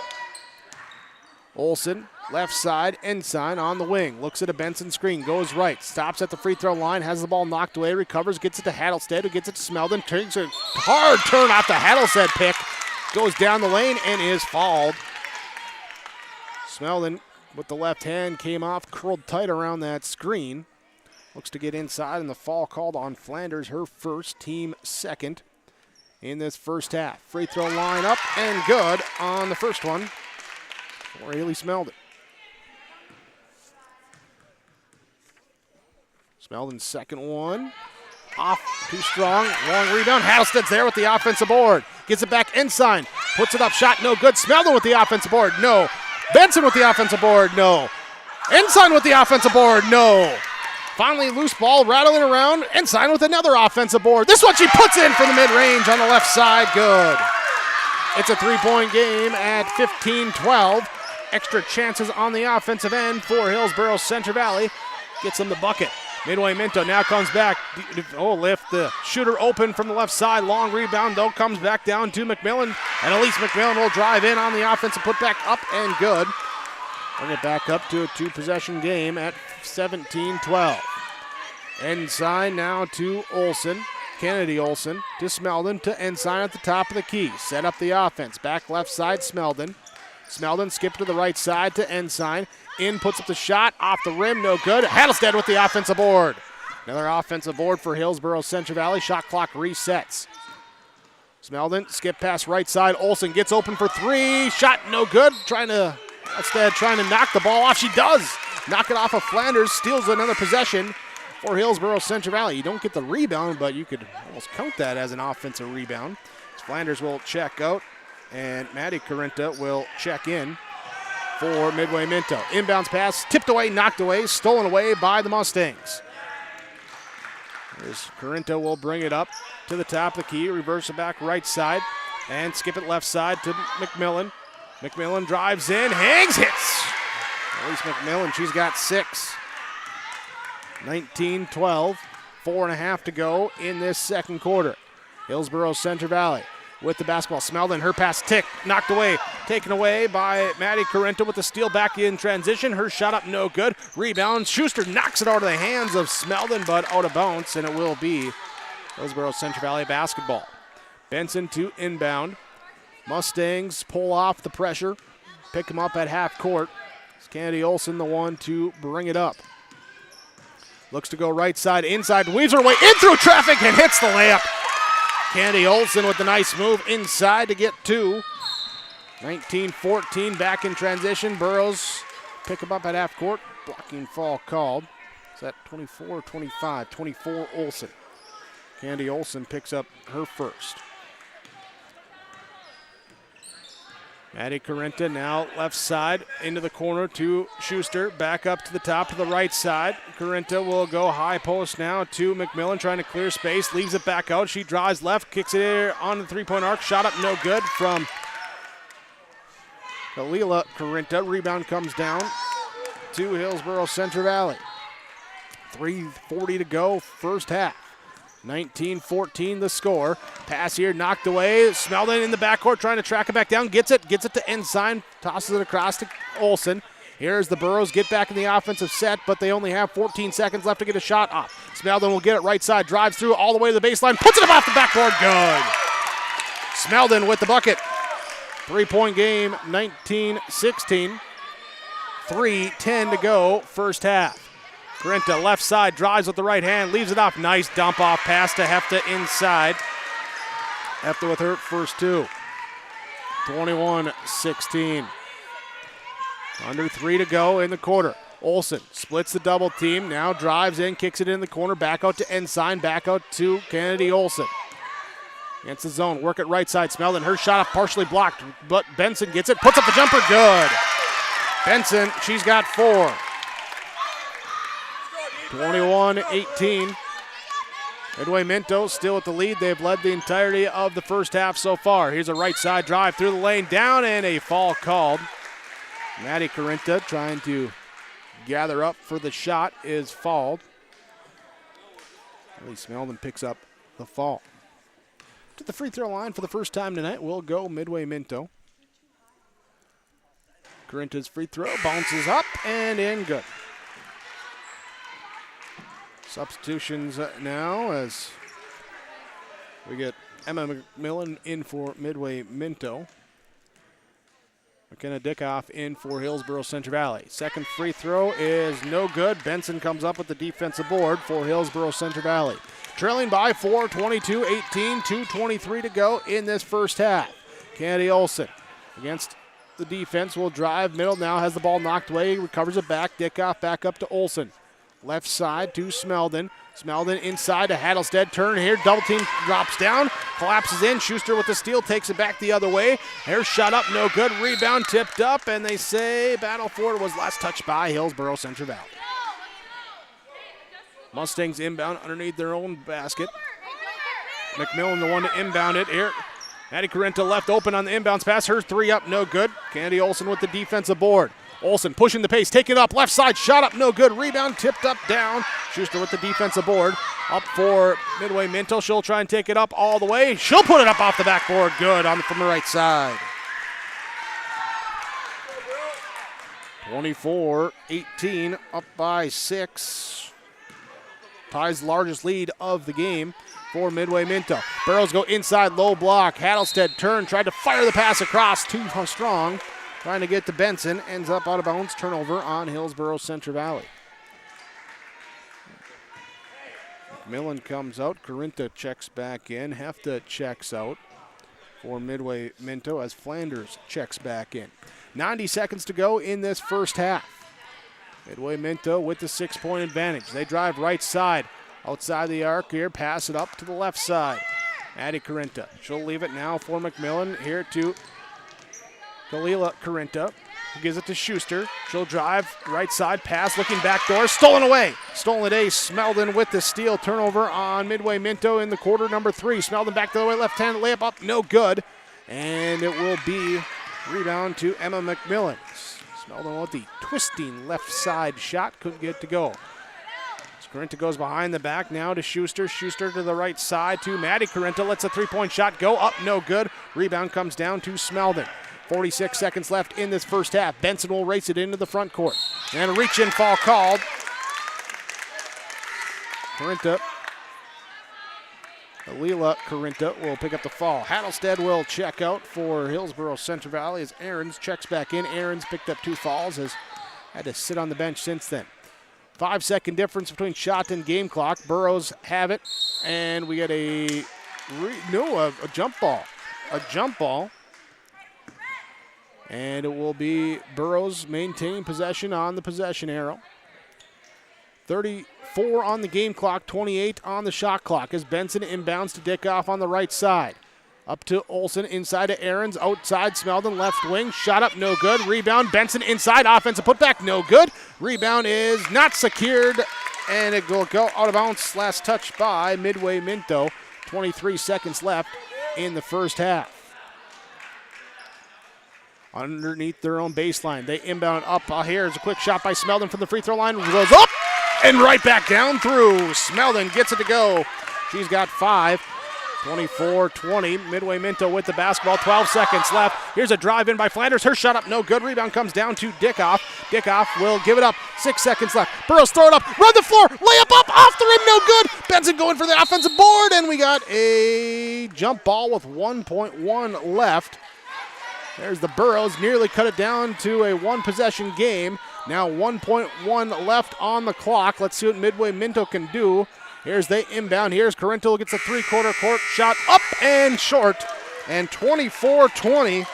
Olsen, left side, Ensign on the wing. Looks at a Benson screen, goes right, stops at the free throw line, has the ball knocked away, recovers, gets it to Hattlestead, who gets it to Smeldon. Takes a hard turn off the Hattlestead pick. Goes down the lane and is fouled. Smeldon with the left hand came off, curled tight around that screen. Looks to get inside, and the foul called on Flanders, her first, team second in this first half. Free throw line up and good on the first one for Haley Smeldon. Smeldon's second one. Off, too strong, long rebound. Hattlestead's there with the offensive board. Gets it back, Ensign. Puts it up, shot no good. Smeldon with the offensive board, no. Benson with the offensive board, no. Ensign with the offensive board, no. Finally, loose ball rattling around. Ensign with another offensive board. This one she puts in from the mid-range on the left side. Good. It's a three-point game at 15-12. extra chances on the offensive end for Hillsboro Central Valley. Gets them the bucket. Midway Minto now comes back. Lift the shooter open from the left side. Long rebound, though, comes back down to McMillan. And Elise McMillan will drive in on the offensive putback, up and good. Bring it back up to a two-possession game at 17-12. Ensign now to Olsen. Kennedy Olsen to Smeldon to Ensign at the top of the key. Set up the offense. Back left side, Smeldon. Smeldon skipped to the right side to Ensign. In, puts up the shot, off the rim, no good. Hattlestead with the offensive board. Another offensive board for Hillsboro Central Valley. Shot clock resets. Smeldon, skip pass right side. Olsen gets open for three. Shot no good. Trying to knock the ball off. She does. Knock it off of Flanders. Steals another possession for Hillsboro Central Valley. You don't get the rebound, but you could almost count that as an offensive rebound. Flanders will check out, and Maddie Carinta will check in for Midway Minto. Inbounds pass, tipped away, knocked away, stolen away by the Mustangs. Here's Carinta will bring it up to the top of the key, reverse it back right side, and skip it left side to McMillan. McMillan drives in, hangs, hits. Elise McMillan, she's got 6. 19-12, 4.5 to go in this second quarter. Hillsboro Central Valley with the basketball. Smeldon, her pass knocked away, taken away by Maddie Carinta with the steal back in transition. Her shot up, no good. Rebound, Schuster knocks it out of the hands of Smeldon, but out of bounds, and it will be Hillsboro Central Valley basketball. Benson to inbound. Mustangs pull off the pressure, pick them up at half court. It's Kennedy Olsen, the one to bring it up. Looks to go right side, inside, weaves her way in through traffic and hits the layup. Candy Olsen with the nice move inside to get 2. 19-14, back in transition. Burrows pick him up at half court. Blocking foul called. Is that 24 or 25? 24 Olsen. Candy Olsen picks up her first. Maddie Carinta now left side into the corner to Schuster. Back up to the top to the right side. Carinta will go high post now to McMillan, trying to clear space. Leaves it back out. She drives left, kicks it on the three-point arc. Shot up, no good from Kalila Carinta. Rebound comes down to Hillsboro Central Valley. 3:40 to go, first half. 19-14 the score. Pass here knocked away. Smeldon in the backcourt trying to track it back down. Gets it to Ensign. Tosses it across to Olsen. Here's the Burrows get back in the offensive set, but they only have 14 seconds left to get a shot off. Smeldon will get it right side. Drives through all the way to the baseline. Puts it up off the backboard. Good. Smeldon with the bucket. 3-point game, 19-16. 3:10 to go, first half. Carinta left side, drives with the right hand, leaves it off. Nice dump off pass to Hefta inside. Hefta with her first 2. 21-16. Under 3 to go in the quarter. Olsen splits the double team, now drives in, kicks it in the corner, back out to Ensign, back out to Kennedy Olsen. Against the zone, work it right side. Smeldon, her shot up partially blocked, but Benson gets it, puts up the jumper, good. Benson, she's got 4. 21-18. Midway Minto still at the lead. They've led the entirety of the first half so far. Here's a right side drive through the lane, down, and a foul called. Maddie Carinta trying to gather up for the shot is fouled. Ellie Smeldon picks up the foul. To the free throw line for the first time tonight will go Midway Minto. Carinta's free throw bounces up and in, good. Substitutions now as we get Emma McMillan in for Midway Minto. McKenna Dickoff in for Hillsboro Central Valley. Second free throw is no good. Benson comes up with the defensive board for Hillsboro Central Valley. Trailing by 4, 22-18, 2:23 to go in this first half. Kennedy Olsen against the defense will drive middle, now has the ball knocked away, recovers it back. Dickoff back up to Olsen. Left side to Smeldon. Smeldon inside to Hattlestead. Turn here. Double team drops down. Collapses in. Schuster with the steal. Takes it back the other way. Hair shot up. No good. Rebound tipped up. And they say battle for it was last touched by Hillsboro Central Valley. Mustangs inbound underneath their own basket. McMillan the one to inbound it. Here Maddie Carenta left open on the inbounds pass. Her three up, no good. Candy Olson with the defensive board. Olson pushing the pace, taking it up, left side, shot up, no good. Rebound, tipped up, down. Schuster with the defensive board. Up for Midway Minto. She'll try and take it up all the way. She'll put it up off the backboard. Good from the right side. 24-18, up by 6. Ties largest lead of the game for Midway Minto. Burrows go inside, low block. Hattlestead turn, tried to fire the pass across, too strong. Trying to get to Benson, ends up out of bounds. Turnover on Hillsboro Central Valley. McMillan comes out. Carenta checks back in. Hefta checks out for Midway Minto as Flanders checks back in. 90 seconds to go in this first half. Midway Minto with the 6-point advantage. They drive right side. Outside the arc here, pass it up to the left side. Addie Carenta. She'll leave it now for McMillan. Here to Kalila Carenta, who gives it to Schuster. She'll drive right side, pass, looking back door, stolen away. Stolen today, Smeldon with the steal. Turnover on Midway Minto in the quarter number 3. Smeldon back the other way, left-hand layup up, no good. And it will be rebound to Emma McMillan. Smeldon with the twisting left side shot, couldn't get it to go. Carenta goes behind the back now to Schuster. Schuster to the right side to Maddie Carenta. Lets a three-point shot go up, no good. Rebound comes down to Smeldon. 46 seconds left in this first half. Benson will race it into the front court. And a reach-in foul called. Carenta, Alila Carenta will pick up the fall. Hattlestead will check out for Hillsboro Central Valley as Aarons checks back in. Aarons picked up 2 fouls, has had to sit on the bench since then. 5-second difference between shot and game clock. Burrows have it, and we get a jump ball. A jump ball. And it will be Burrows maintaining possession on the possession arrow. 34 on the game clock, 28 on the shot clock as Benson inbounds to Dickoff on the right side. Up to Olson, inside to Aarons, outside Smeldon, left wing, shot up, no good. Rebound, Benson inside, offensive putback, no good. Rebound is not secured, and it will go out of bounds. Last touch by Midway Minto. 23 seconds left in the first half. Underneath their own baseline, they inbound up. Here's a quick shot by Smeldon from the free throw line. Goes up and right back down through. Smeldon gets it to go. She's got 5. 24-20. Midway Minto with the basketball. 12 seconds left. Here's a drive in by Flanders. Her shot up, no good. Rebound comes down to Dickoff. Dickoff will give it up. 6 seconds left. Burrows throw it up. Run the floor. Layup up off the rim, no good. Benson going for the offensive board, and we got a jump ball with 1.1 left. There's the Burrows, nearly cut it down to a 1-possession game. Now 1.1 left on the clock. Let's see what Midway Minto can do. Here's they inbound. Here's Carenta, gets a 3-quarter court shot up and short. And 24-20.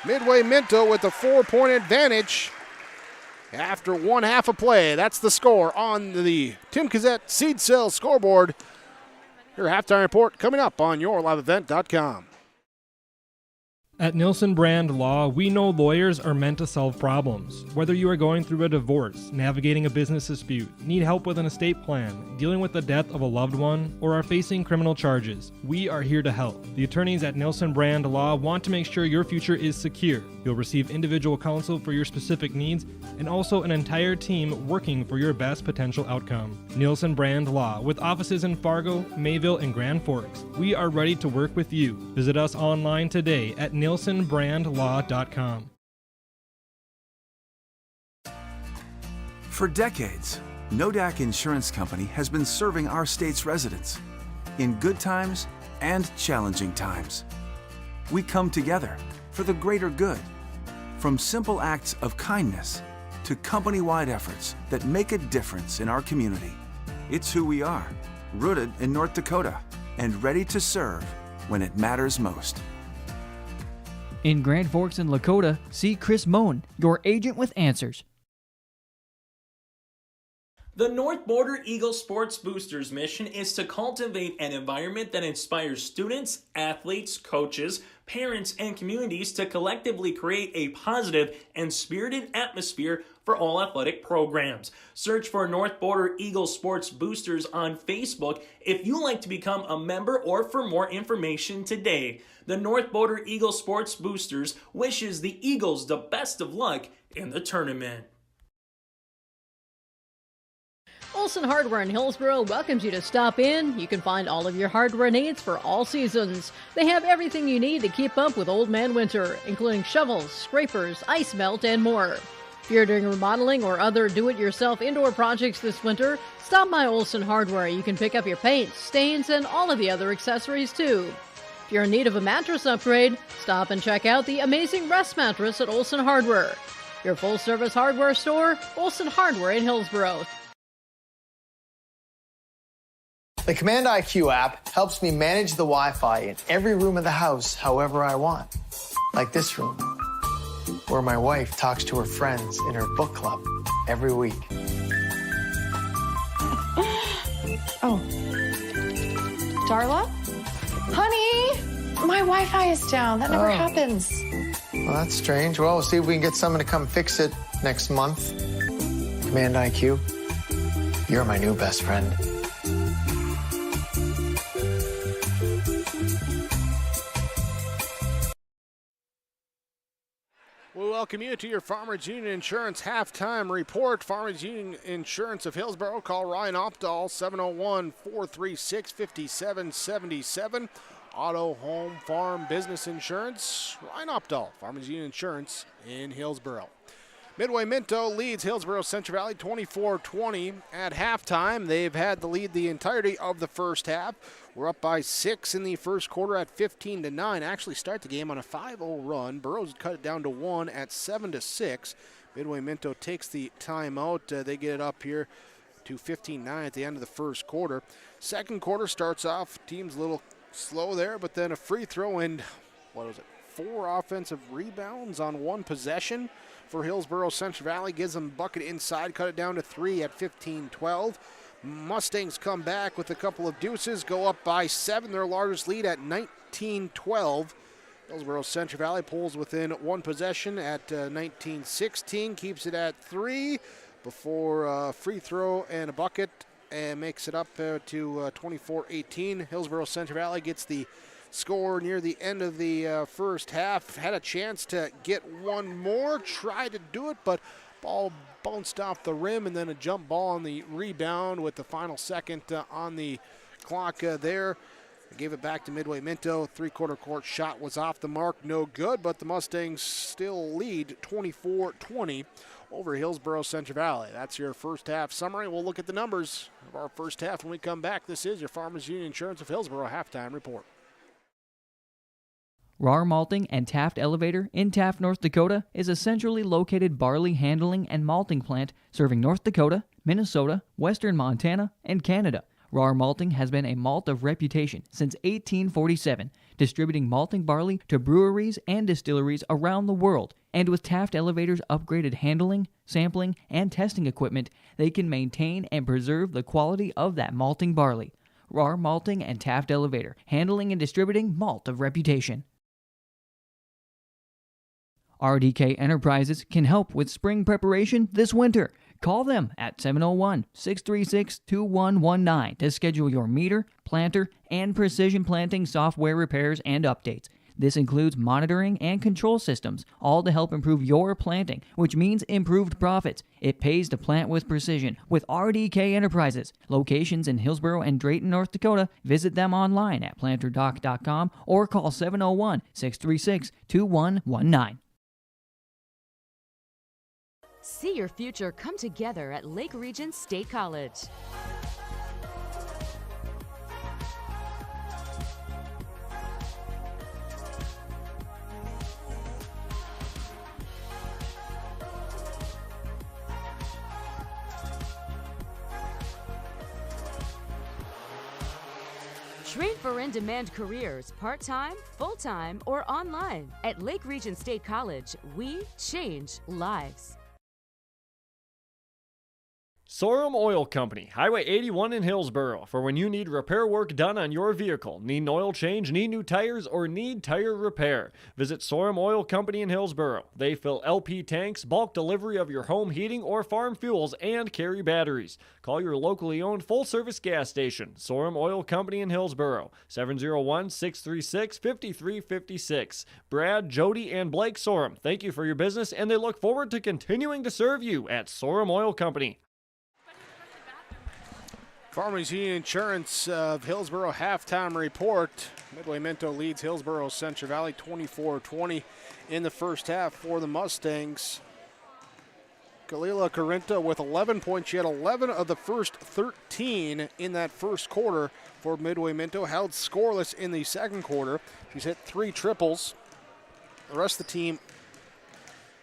Midway Minto with a 4-point advantage after 1 half of play. That's the score on the Tim Cassette Seed Sales scoreboard. Your halftime report coming up on yourliveevent.com. At Nielsen Brand Law, we know lawyers are meant to solve problems. Whether you are going through a divorce, navigating a business dispute, need help with an estate plan, dealing with the death of a loved one, or are facing criminal charges, we are here to help. The attorneys at Nielsen Brand Law want to make sure your future is secure. You'll receive individual counsel for your specific needs and also an entire team working for your best potential outcome. Nielsen Brand Law, with offices in Fargo, Mayville, and Grand Forks. We are ready to work with you. Visit us online today at NielsenBrandLaw.com. For decades, Nodak Insurance Company has been serving our state's residents in good times and challenging times. We come together for the greater good, from simple acts of kindness to company-wide efforts that make a difference in our community. It's who we are, rooted in North Dakota and ready to serve when it matters most. In Grand Forks and Lakota, see Chris Moen, your agent with answers. The North Border Eagle Sports Boosters mission is to cultivate an environment that inspires students, athletes, coaches, parents, and communities to collectively create a positive and spirited atmosphere for all athletic programs. Search for North Border Eagle Sports Boosters on Facebook if you'd like to become a member or for more information today. The North Border Eagle Sports Boosters wishes the Eagles the best of luck in the tournament. Olson Hardware in Hillsboro welcomes you to stop in. You can find all of your hardware needs for all seasons. They have everything you need to keep up with Old Man Winter, including shovels, scrapers, ice melt, and more. If you're doing remodeling or other do-it-yourself indoor projects this winter, stop by Olson Hardware. You can pick up your paints, stains, and all of the other accessories too. If you're in need of a mattress upgrade, stop and check out the amazing Rest Mattress at Olson Hardware. Your full-service hardware store, Olson Hardware in Hillsboro. The Command IQ app helps me manage the Wi-Fi in every room of the house however I want. Like this room, where my wife talks to her friends in her book club every week. Oh. Darla? Honey! My Wi-Fi is down. That never happens. Well, that's strange. Well, we'll see if we can get someone to come fix it next month. Command IQ, you're my new best friend. We welcome you to your Farmers Union Insurance halftime report. Farmers Union Insurance of Hillsboro. Call Ryan Opdahl, 701-436-5777. Auto, home, farm, business insurance. Ryan Opdahl, Farmers Union Insurance in Hillsboro. Midway Minto leads Hillsboro Central Valley 24-20 at halftime. They've had the lead the entirety of the first half. We're up by 6 in the first quarter at 15-9. Actually start the game on a 5-0 run. Burroughs cut it down to 1 at 7-6. Midway Minto takes the timeout. They get it up here to 15-9 at the end of the first quarter. Second quarter starts off, team's a little slow there, but then a free throw and, 4 offensive rebounds on one possession for Hillsboro Central Valley. Gives them a bucket inside, cut it down to 3 at 15-12. Mustangs come back with a couple of deuces, go up by 7, their largest lead at 19-12. Hillsboro Central Valley pulls within one possession at 19-16, keeps it at 3 before a free throw and a bucket, and makes it up to 24-18. Hillsboro Central Valley gets the score near the end of the first half. Had a chance to get one more, tried to do it, but ball bounced off the rim, and then a jump ball on the rebound with the final second on the clock there. Gave it back to Midway Minto. Three-quarter court shot was off the mark, no good, but the Mustangs still lead 24-20 over Hillsboro Central Valley. That's your first half summary. We'll look at the numbers of our first half when we come back. This is your Farmers Union Insurance of Hillsboro halftime report. Rar Malting and Taft Elevator in Taft, North Dakota is a centrally located barley handling and malting plant serving North Dakota, Minnesota, western Montana, and Canada. Rar Malting has been a malt of reputation since 1847, distributing malting barley to breweries and distilleries around the world. And with Taft Elevator's upgraded handling, sampling, and testing equipment, they can maintain and preserve the quality of that malting barley. Rar Malting and Taft Elevator, handling and distributing malt of reputation. RDK Enterprises can help with spring preparation this winter. Call them at 701-636-2119 to schedule your meter, planter, and precision planting software repairs and updates. This includes monitoring and control systems, all to help improve your planting, which means improved profits. It pays to plant with precision with RDK Enterprises. Locations in Hillsboro and Drayton, North Dakota. Visit them online at planterdoc.com or call 701-636-2119. See your future come together at Lake Region State College. Train for in-demand careers, part-time, full-time, or online. At Lake Region State College, we change lives. Sorum Oil Company, Highway 81 in Hillsboro. For when you need repair work done on your vehicle, need an oil change, need new tires, or need tire repair, visit Sorum Oil Company in Hillsboro. They fill LP tanks, bulk delivery of your home heating or farm fuels, and carry batteries. Call your locally owned full-service gas station, Sorum Oil Company in Hillsboro, 701-636-5356. Brad, Jody, and Blake Sorum, thank you for your business, and they look forward to continuing to serve you at Sorum Oil Company. Farmers Union Insurance of Hillsboro halftime report. Midway Minto leads Hillsboro Central Valley 24-20 in the first half for the Mustangs. Kalila Carinta with 11 points. She had 11 of the first 13 in that first quarter for Midway Minto. Held scoreless in the second quarter. She's hit 3 triples. The rest of the team,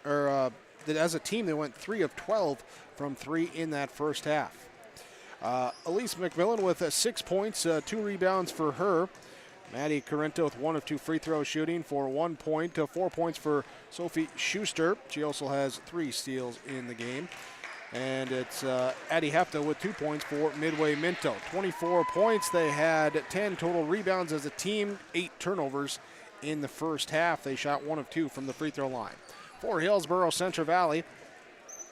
as a team, they went 3 of 12 from 3 in that first half. Elise McMillan with 6 points, 2 rebounds for her. Maddie Carinta with 1 of 2 free throw shooting for 1 point. 4 points for Sophie Schuster. She also has 3 steals in the game. And it's Addie Hefta with 2 points for Midway Minto. 24 points. They had 10 total rebounds as a team, 8 turnovers in the first half. They shot 1 of 2 from the free throw line. For Hillsboro Central Valley,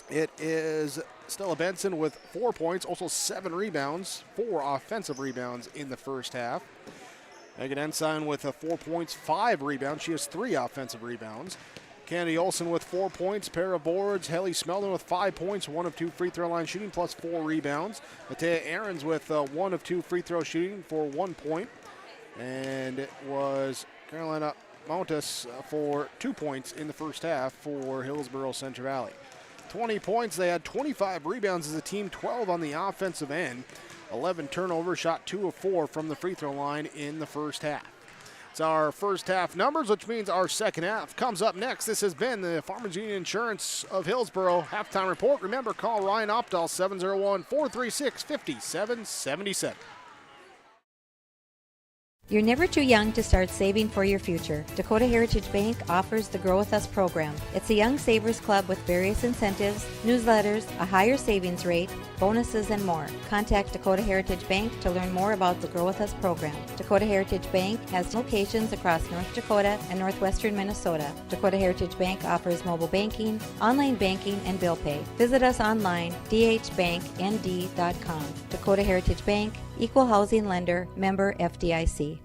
it is Stella Benson with 4 points, also 7 rebounds, 4 offensive rebounds in the first half. Megan Ensign with 4 points, 5 rebounds. She has 3 offensive rebounds. Kennedy Olson with 4 points, pair of boards. Helly Smeldon with 5 points, 1 of 2 free throw line shooting, plus 4 rebounds. Matea Ahrens with 1 of 2 free throw shooting for 1 point. And it was Carolina Montes for 2 points in the first half for Hillsboro Central Valley. 20 points. They had 25 rebounds as a team, 12 on the offensive end. 11 turnovers, shot 2 of 4 from the free throw line in the first half. It's our first half numbers, which means our second half comes up next. This has been the Farmers Union Insurance of Hillsboro halftime report. Remember, call Ryan Opdahl 701-436-5777. You're never too young to start saving for your future. Dakota Heritage Bank offers the Grow With Us program. It's a young savers club with various incentives, newsletters, a higher savings rate, bonuses, and more. Contact Dakota Heritage Bank to learn more about the Grow With Us program. Dakota Heritage Bank has locations across North Dakota and northwestern Minnesota. Dakota Heritage Bank offers mobile banking, online banking, and bill pay. Visit us online, dhbanknd.com. Dakota Heritage Bank, Equal Housing Lender, member FDIC.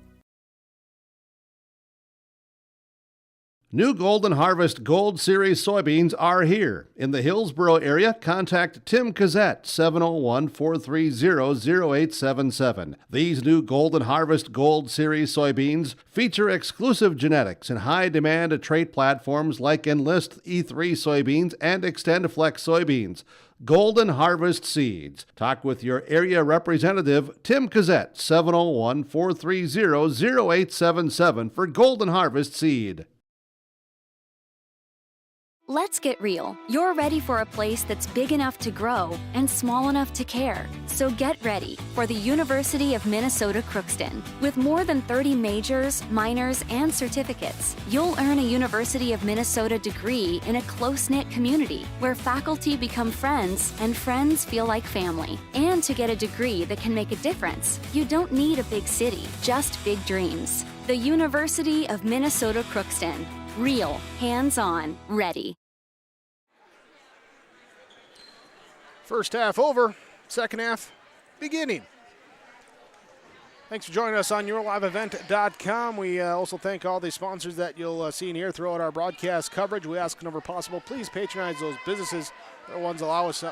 New Golden Harvest Gold Series soybeans are here. In the Hillsboro area, contact Tim Cassette, 701-430-0877. These new Golden Harvest Gold Series soybeans feature exclusive genetics and high-demand trait platforms like Enlist E3 soybeans and XtendFlex soybeans. Golden Harvest Seeds. Talk with your area representative, Tim Cassette, 701-430-0877 for Golden Harvest Seed. Let's get real. You're ready for a place that's big enough to grow and small enough to care. So get ready for the University of Minnesota Crookston. With more than 30 majors, minors, and certificates, you'll earn a University of Minnesota degree in a close-knit community where faculty become friends and friends feel like family. And to get a degree that can make a difference, you don't need a big city, just big dreams. The University of Minnesota Crookston. Real, hands-on, ready. First half over, second half beginning. Thanks for joining us on YourLiveEvent.com. We also thank all the sponsors that you'll see in here throughout our broadcast coverage. We ask whenever possible, please patronize those businesses. They're the ones that allow us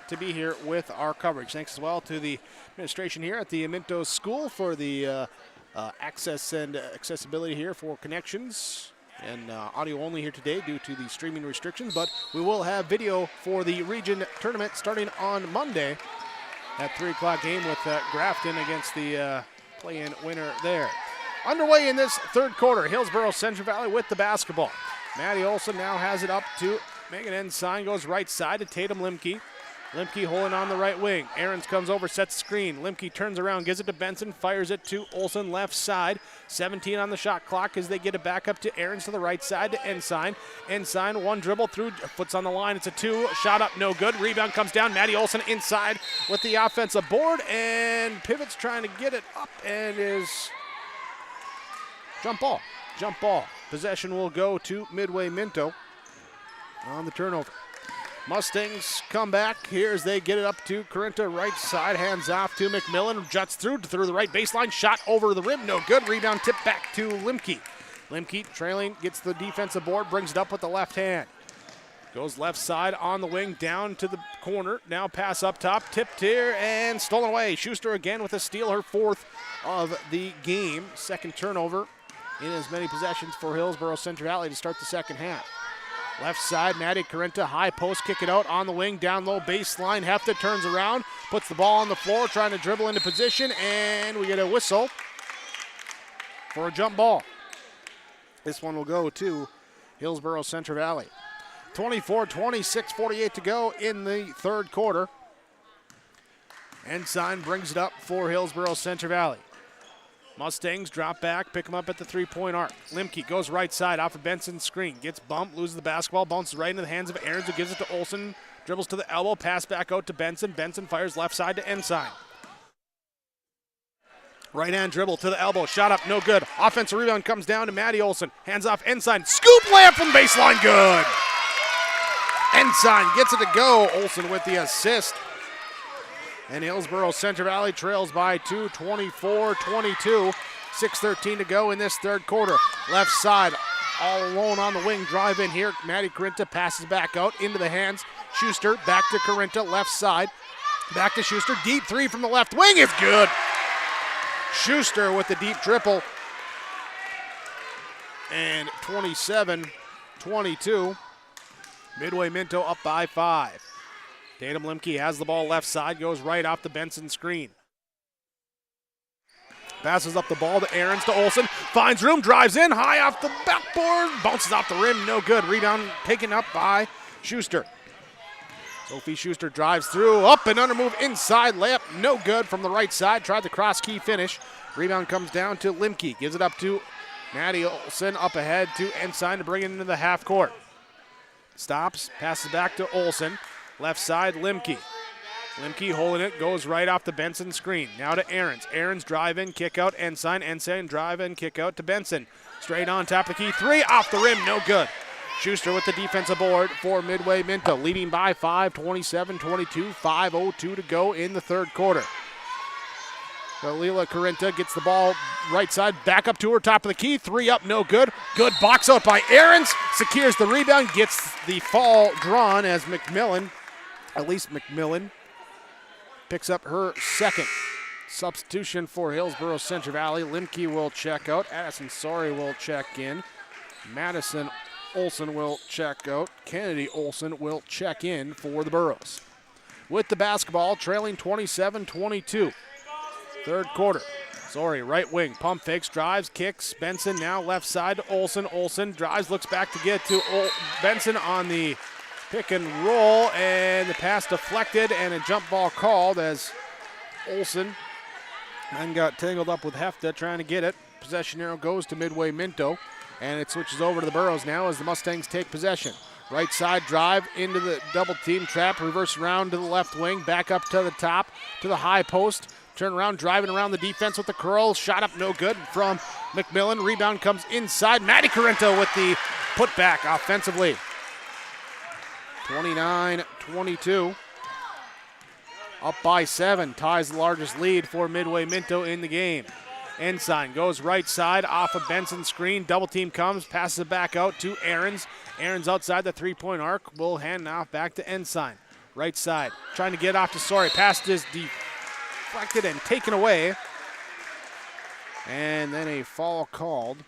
to be here with our coverage. Thanks as well to the administration here at the Minto School for the access and accessibility here for connections. And audio only here today due to the streaming restrictions, but we will have video for the region tournament starting on Monday at 3 o'clock game with Grafton against the play-in winner there. Underway in this third quarter, Hillsboro Central Valley with the basketball. Maddie Olson now has it up to Megan Ensign, goes right side to Tatum Limke. Limke holding on the right wing. Ahrens comes over, sets the screen. Limke turns around, gives it to Benson, fires it to Olsen left side. 17 on the shot clock as they get it back up to Ahrens to the right side to Ensign. Ensign, one dribble through, foot's on the line. It's a 2, shot up, no good. Rebound comes down. Maddie Olsen inside with the offensive board, and Pivot's trying to get it up and is jump ball. Possession will go to Midway Minto on the turnover. Mustangs come back here as they get it up to Corinta, right side, hands off to McMillan, juts through the right baseline, shot over the rim, no good. Rebound tip back to Limke. Limke trailing, gets the defensive board, brings it up with the left hand. Goes left side on the wing, down to the corner, now pass up top, tipped here and stolen away. Schuster again with a steal, her 4th of the game. Second turnover in as many possessions for Hillsboro Central Valley to start the second half. Left side, Maddie Corinta, high post, kick it out on the wing, down low baseline. Hefta turns around, puts the ball on the floor, trying to dribble into position, and we get a whistle for a jump ball. This one will go to Hillsboro Central Valley. 24-26, 48 to go in the third quarter. Ensign brings it up for Hillsboro Central Valley. Mustangs drop back, pick them up at the three-point arc. Limke goes right side off of Benson's screen. Gets bumped, loses the basketball, bounces right into the hands of Ahrens, who gives it to Olsen. Dribbles to the elbow, pass back out to Benson. Benson fires left side to Ensign. Right-hand dribble to the elbow, shot up, no good. Offensive rebound comes down to Maddie Olsen. Hands off Ensign, scoop layup from baseline, good! Ensign gets it to go. Olsen with the assist. And Hillsboro Central Valley trails by 2, 24-22. 6:13 to go in this third quarter. Left side, all alone on the wing. Drive in here. Maddie Corinta passes back out into the hands. Schuster back to Corinta, left side. Back to Schuster. Deep 3 from the left wing is good. Schuster with the deep triple. And 27-22. Midway Minto up by 5. Tatum Limke has the ball left side, goes right off the Benson screen. Passes up the ball to Ahrens to Olsen, finds room, drives in, high off the backboard, bounces off the rim, no good. Rebound taken up by Schuster. Sophie Schuster drives through, up and under move inside, layup no good from the right side, tried the cross key finish. Rebound comes down to Limke, gives it up to Maddie Olsen, up ahead to Ensign to bring it into the half court. Stops, passes back to Olsen. Left side, Limke. Limke holding it, goes right off the Benson screen. Now to Ahrens. Ahrens drive in, kick out, Ensign. Ensign drive in, kick out to Benson. Straight on top of the key, 3 off the rim, no good. Schuster with the defensive board for Midway Minto, leading by 5, 27-22, 5:02 to go in the third quarter. Leila Corinta gets the ball right side, back up to her, top of the key, 3 up, no good. Good box out by Ahrens, secures the rebound, gets the foul drawn as McMillan picks up her second. Substitution for Hillsboro Central Valley. Limke will check out. Addison Sori will check in. Madison Olsen will check out. Kennedy Olsen will check in for the Burros. With the basketball, trailing 27-22. Third quarter. Sori, right wing, pump fakes, drives, kicks. Benson now left side to Olsen. Olsen drives, looks back to get to Benson on the pick and roll, and the pass deflected and a jump ball called as Olsen then got tangled up with Hefta trying to get it. Possession arrow goes to Midway Minto, and it switches over to the Burros now as the Mustangs take possession. Right side drive into the double team trap, reverse around to the left wing, back up to the top to the high post. Turn around, driving around the defense with the curl. Shot up no good from McMillan. Rebound comes inside. Maddie Corinta with the putback offensively. 29-22. Up by 7. Ties the largest lead for Midway Minto in the game. Ensign goes right side off of Benson's screen. Double team comes, passes it back out to Ahrens. Ahrens outside the three-point arc. Will hand off back to Ensign. Right side, trying to get off to Sori. Pass is deflected and taken away. And then a foul called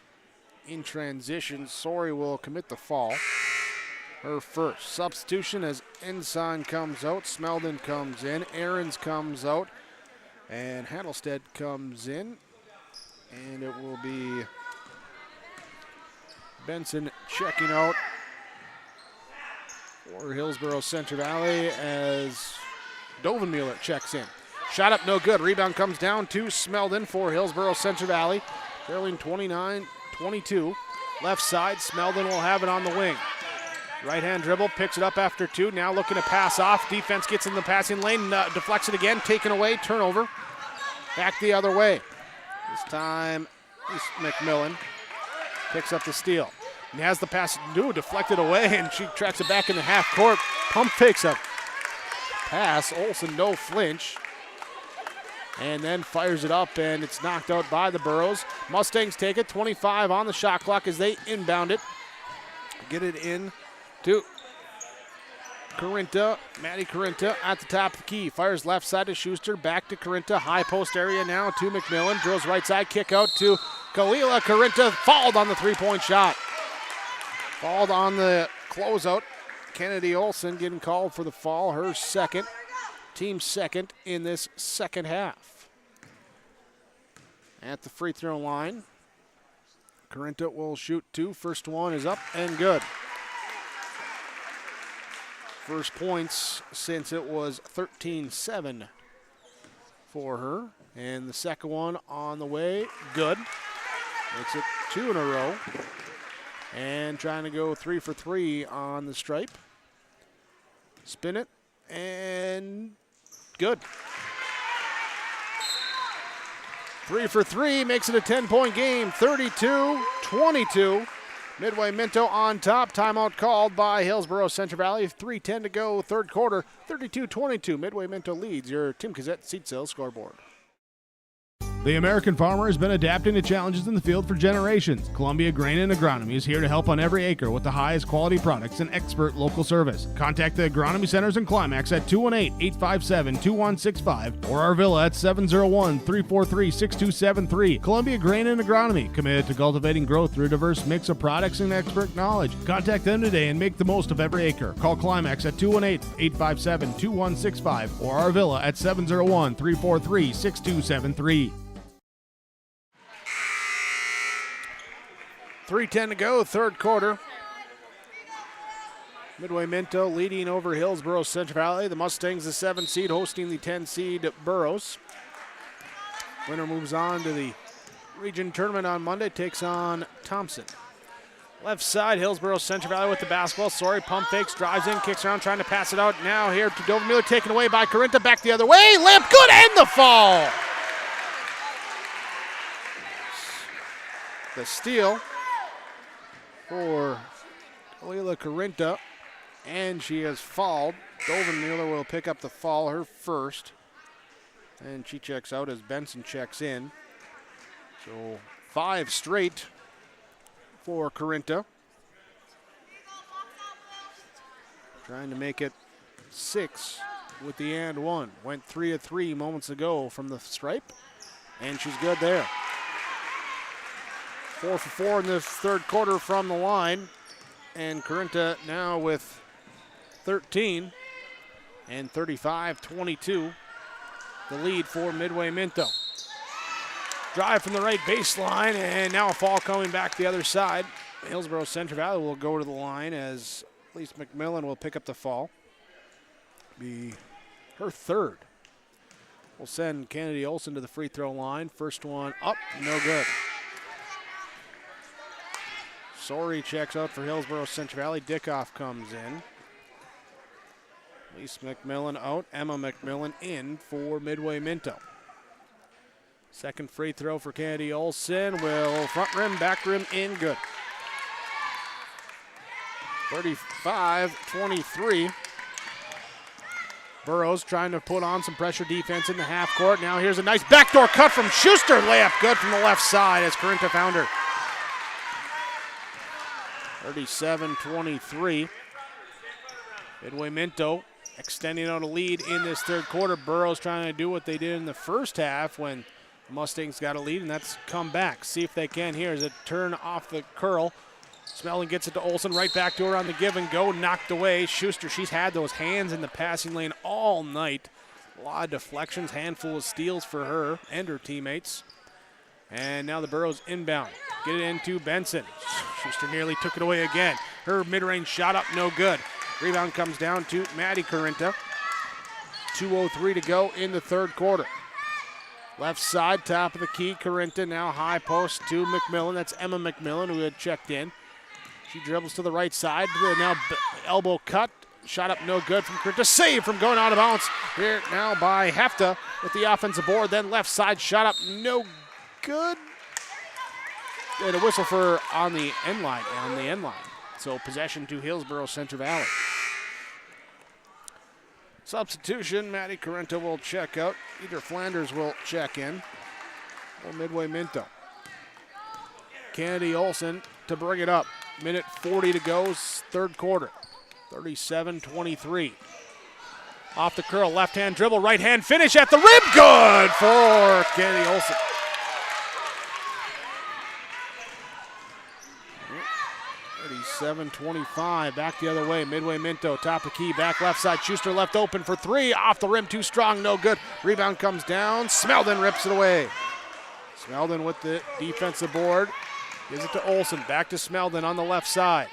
in transition. Sori will commit the foul. Her first substitution as Ensign comes out. Smeldon comes in. Ahrens comes out. And Hattlestead comes in. And it will be Benson checking out for Hillsboro Central Valley as Dovenmuller checks in. Shot up, no good. Rebound comes down to Smeldon for Hillsboro Central Valley. Trailing 29-22. Left side, Smeldon will have it on the wing. Right-hand dribble, picks it up after 2. Now looking to pass off. Defense gets in the passing lane, deflects it again, taken away, turnover. Back the other way. This time, McMillan picks up the steal. He has the pass, deflected away, and she tracks it back in the half court. Pump fakes a pass. Olsen, no flinch. And then fires it up, and it's knocked out by the Burros. Mustangs take it, 25 on the shot clock as they inbound it. Get it in to Carinta. Maddie Carinta at the top of the key. Fires left side to Schuster, back to Carinta. High post area now to McMillan. Drills right side, kick out to Kalila. Carinta fouled on the three-point shot. Fouled on the closeout. Kennedy Olsen getting called for the foul, her second. Team second in this second half. At the free throw line, Carinta will shoot 2. First one is up and good. First points since it was 13-7 for her. And the second one on the way, good. Makes it 2 in a row. And trying to go 3 for 3 on the stripe. Spin it, and good. 3 for 3 makes it a 10-point game, 32-22. Midway Minto on top. Timeout called by Hillsboro Central Valley. 3:10 to go, third quarter, 32-22. Midway Minto leads your Tim Cassette seat sales scoreboard. The American farmer has been adapting to challenges in the field for generations. Columbia Grain and Agronomy is here to help on every acre with the highest quality products and expert local service. Contact the Agronomy Centers in Climax at 218-857-2165 or our villa at 701-343-6273. Columbia Grain and Agronomy, committed to cultivating growth through a diverse mix of products and expert knowledge. Contact them today and make the most of every acre. Call Climax at 218-857-2165 or our villa at 701-343-6273. 3:10 to go, third quarter. Midway Minto leading over Hillsboro Central Valley. The Mustangs, the 7 seed, hosting the 10 seed Burros. Winner moves on to the region tournament on Monday, takes on Thompson. Left side, Hillsboro Central Valley with the basketball. Sorry, pump fakes, drives in, kicks around, trying to pass it out. Now here to Dovermuller, taken away by Carinta, back the other way. Layup good, and the fall. The steal for Kalila Carinta, and she has fouled. Dovenmuller will pick up the foul, her first. And she checks out as Benson checks in. So 5 straight for Carinta. Trying to make it 6 with the and 1. Went 3 of 3 moments ago from the stripe, and she's good there. 4 for 4 in this third quarter from the line. And Carinta now with 13 and 35-22. The lead for Midway Minto. Drive from the right baseline, and now a fall coming back the other side. Hillsboro Central Valley will go to the line as at least McMillan will pick up the fall. Be her third. We'll send Kennedy Olsen to the free throw line. First one up, no good. Sorry checks out for Hillsboro Central Valley. Dickoff comes in. Lise McMillan out. Emma McMillan in for Midway Minto. Second free throw for Kennedy Olsen. Will front rim, back rim in, good. 35-23. Burrows trying to put on some pressure defense in the half court. Now here's a nice backdoor cut from Schuster. Layup good from the left side as Carinta found her. 37-23. Midway Minto extending out a lead in this third quarter. Burrows trying to do what they did in the first half when the Mustangs got a lead, and that's come back. See if they can here as a turn off the curl. Smelling gets it to Olsen, right back to her on the give and go, knocked away. Schuster, she's had those hands in the passing lane all night. A lot of deflections, handful of steals for her and her teammates. And now the Burros inbound. Get it into Benson. Schuster nearly took it away again. Her mid-range shot up, no good. Rebound comes down to Maddie Carinta. 2:03 to go in the third quarter. Left side, top of the key, Corinta now high post to McMillan. That's Emma McMillan who had checked in. She dribbles to the right side. Now elbow cut. Shot up no good from Corinta. Save from going out of bounds. Here now by Hefta with the offensive board. Then left side shot up no good. And a whistle for on the end line. So possession to Hillsboro Central Valley. Substitution, Maddie Corinta will check out. Either Flanders will check in. Or Midway Minto. Kennedy Olson to bring it up. Minute 40 to go, third quarter. 37-23. Off the curl, left-hand dribble, right-hand finish at the rim. Good for Kennedy Olson. $37-25, back the other way. Midway Minto, top of key, back left side. Schuster left open for three. Off the rim, too strong, no good. Rebound comes down. Smeldon rips it away. Smeldon with the defensive board. Gives it to Olson. Back to Smeldon on the left side.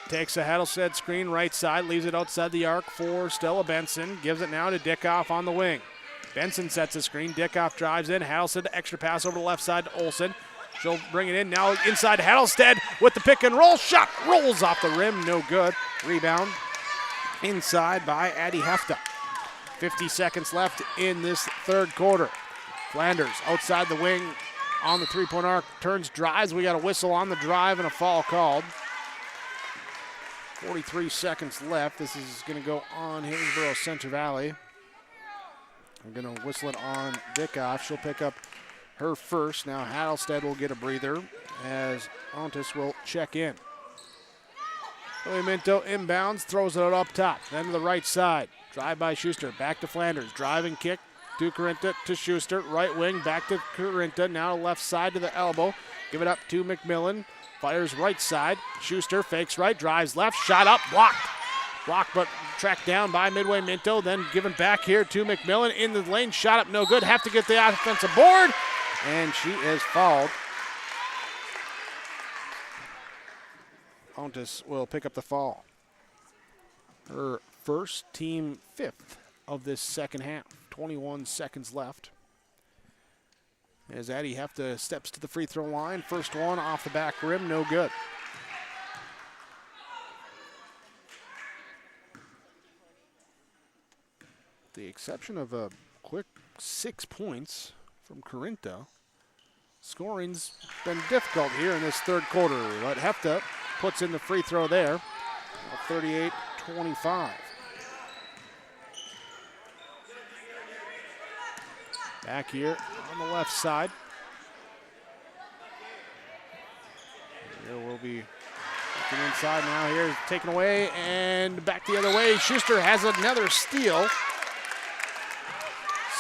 Takes a Hattlestead screen right side. Leaves it outside the arc for Stella Benson. Gives it now to Dickoff on the wing. Benson sets a screen. Dickoff drives in. Hattlestead extra pass over the left side to Olson. She'll bring it in now inside Hattlestead with the pick and roll. Shot rolls off the rim. No good. Rebound inside by Addie Hefta. 50 seconds left in this third quarter. Flanders outside the wing on the three-point arc. Turns, drives. We got a whistle on the drive and a foul called. 43 seconds left. This is going to go on Hillsboro Central Valley. We're going to whistle it on Dickoff. She'll pick up her first. Now Hattlestead will get a breather as Ontis will check in. Minto inbounds, throws it up top. Then to the right side. Drive by Schuster. Back to Flanders. Drive and kick to Corinta to Schuster. Right wing back to Corinta. Now left side to the elbow. Give it up to McMillan. Fires right side. Schuster fakes right. Drives left. Shot up. Blocked. Blocked but tracked down by Midway Minto. Then given back here to McMillan in the lane. Shot up no good. Have to get the offensive board. And she is fouled. Ontis will pick up the foul. Her first, team fifth of this second half. 21 seconds left. As Addie Hefta steps to the free throw line. First one off the back rim, no good. The exception of a quick 6 points from Corinta. Scoring's been difficult here in this third quarter, but Hefta puts in the free throw there. 38-25. Back here on the left side. Here we'll be looking inside now. Here, taken away and back the other way. Schuster has another steal.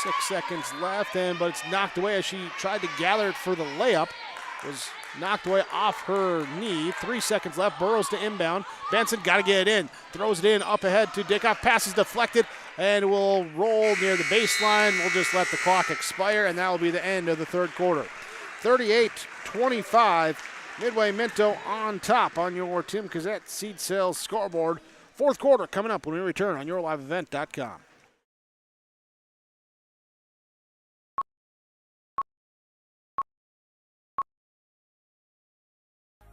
6 seconds left, but it's knocked away as she tried to gather it for the layup. Was knocked away off her knee. 3 seconds left. Burrows to inbound. Benson got to get it in. Throws it in up ahead to Dickoff. Passes deflected and will roll near the baseline. We'll just let the clock expire, and that will be the end of the third quarter. 38-25. Midway Minto on top on your Tim Cassette Seed Sales scoreboard. Fourth quarter coming up when we return on yourliveevent.com.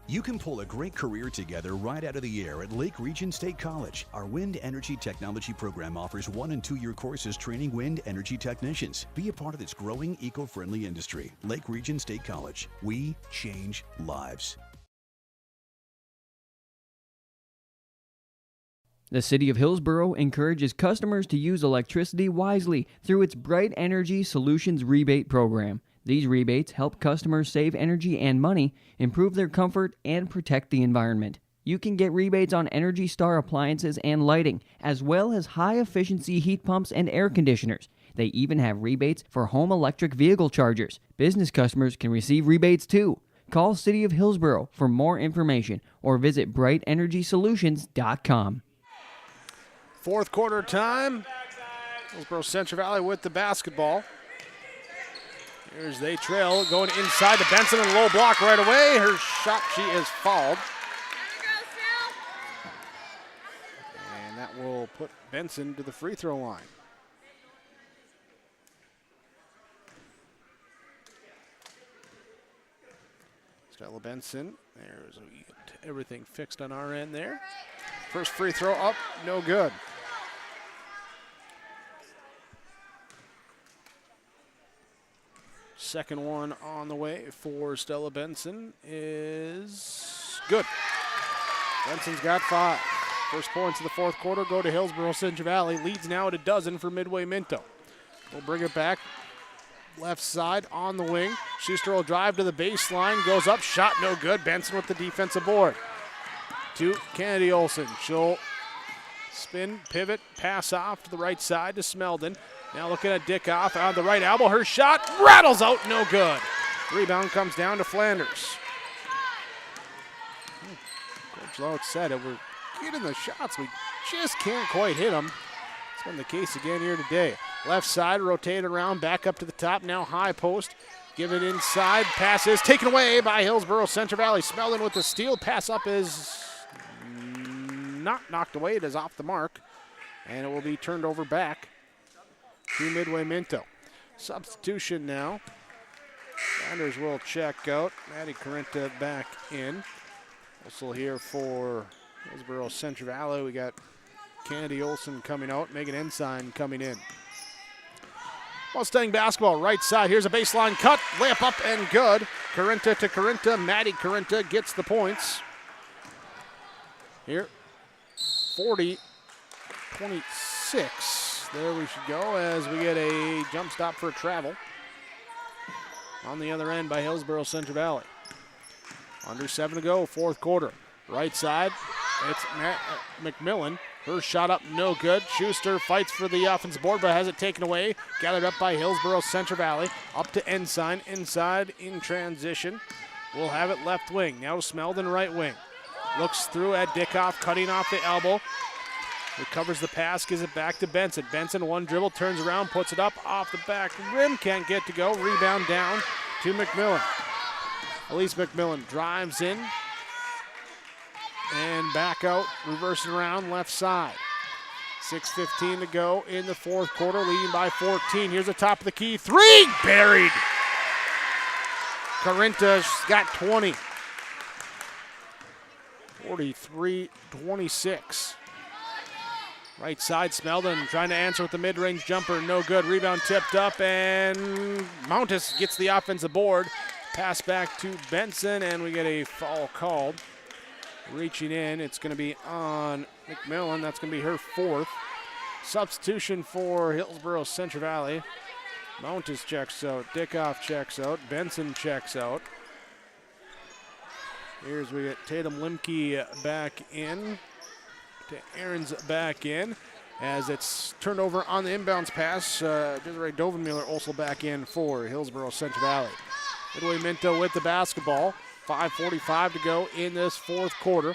You can pull a great career together right out of the air at Lake Region State College. Our Wind Energy Technology program offers 1- and 2-year courses training wind energy technicians. Be a part of this growing eco-friendly industry. Lake Region State College. We change lives. The City of Hillsboro encourages customers to use electricity wisely through its Bright Energy Solutions rebate program. These rebates help customers save energy and money, improve their comfort, and protect the environment. You can get rebates on Energy Star appliances and lighting, as well as high-efficiency heat pumps and air conditioners. They even have rebates for home electric vehicle chargers. Business customers can receive rebates too. Call City of Hillsboro for more information or visit brightenergysolutions.com. Fourth quarter time. Hillsboro Central Valley with the basketball. Here's they trail, going inside to Benson and low block right away. Her shot, she is fouled. And that that will put Benson to the free throw line. Stella Benson, there's everything fixed on our end there. First free throw up, no good. Second one on the way for Stella Benson is good. Benson's got 5. First points of the fourth quarter go to Hillsboro Central Valley. Leads now at a dozen for Midway Minto. We'll bring it back. Left side on the wing. Schuster will drive to the baseline. Goes up. Shot no good. Benson with the defensive board. To Kennedy Olsen. She'll spin, pivot, pass off to the right side to Smeldon. Now looking at Dickoff on the right elbow. Her shot rattles out. No good. Rebound comes down to Flanders. Coach Lowe said it. We're getting the shots. We just can't quite hit them. It's been the case again here today. Left side, rotated around, back up to the top. Now high post. Give it inside. Pass is taken away by Hillsboro Central Valley. Smeldon with the steal. Pass up is not knocked away. It is off the mark. And it will be turned over back to Midway Minto. Substitution now. Sanders will check out. Maddie Corinta back in. Also here for Hillsboro Central Valley, we got Candy Olsen coming out. Megan Ensign coming in. Mustang basketball, right side. Here's a baseline cut. Layup up and good. Corinta to Corinta. Maddie Corinta gets the points. Here, 40-26. There we should go as we get a jump stop for travel. On the other end by Hillsboro Central Valley. Under 7 to go, fourth quarter. Right side, it's McMillan. Her shot up, no good. Schuster fights for the offensive board, but has it taken away. Gathered up by Hillsboro Central Valley. Up to Ensign, inside in transition. We'll have it left wing. Now Smeldon right wing. Looks through at Dickoff, cutting off the elbow. Recovers the pass, gives it back to Benson. Benson, one dribble, turns around, puts it up off the back rim. Can't get to go. Rebound down to McMillan. Elise McMillan drives in. And back out, reversing around left side. 6:15 to go in the fourth quarter, leading by 14. Here's the top of the key. 3, buried. Corinta's got 20. 43-26. Right side, Smeldon trying to answer with the mid-range jumper. No good. Rebound tipped up, and Mountis gets the offensive board. Pass back to Benson, and we get a foul called. Reaching in, it's going to be on McMillan. That's going to be her 4th. Substitution for Hillsboro Central Valley. Mountis checks out. Dickoff checks out. Benson checks out. Here's we get Tatum Limke back in. To Aaron's back in. As it's turned over on the inbounds pass. Desiree Dovenmuller also back in for Hillsboro Central Valley. Midway Minto with the basketball. 5:45 to go in this fourth quarter.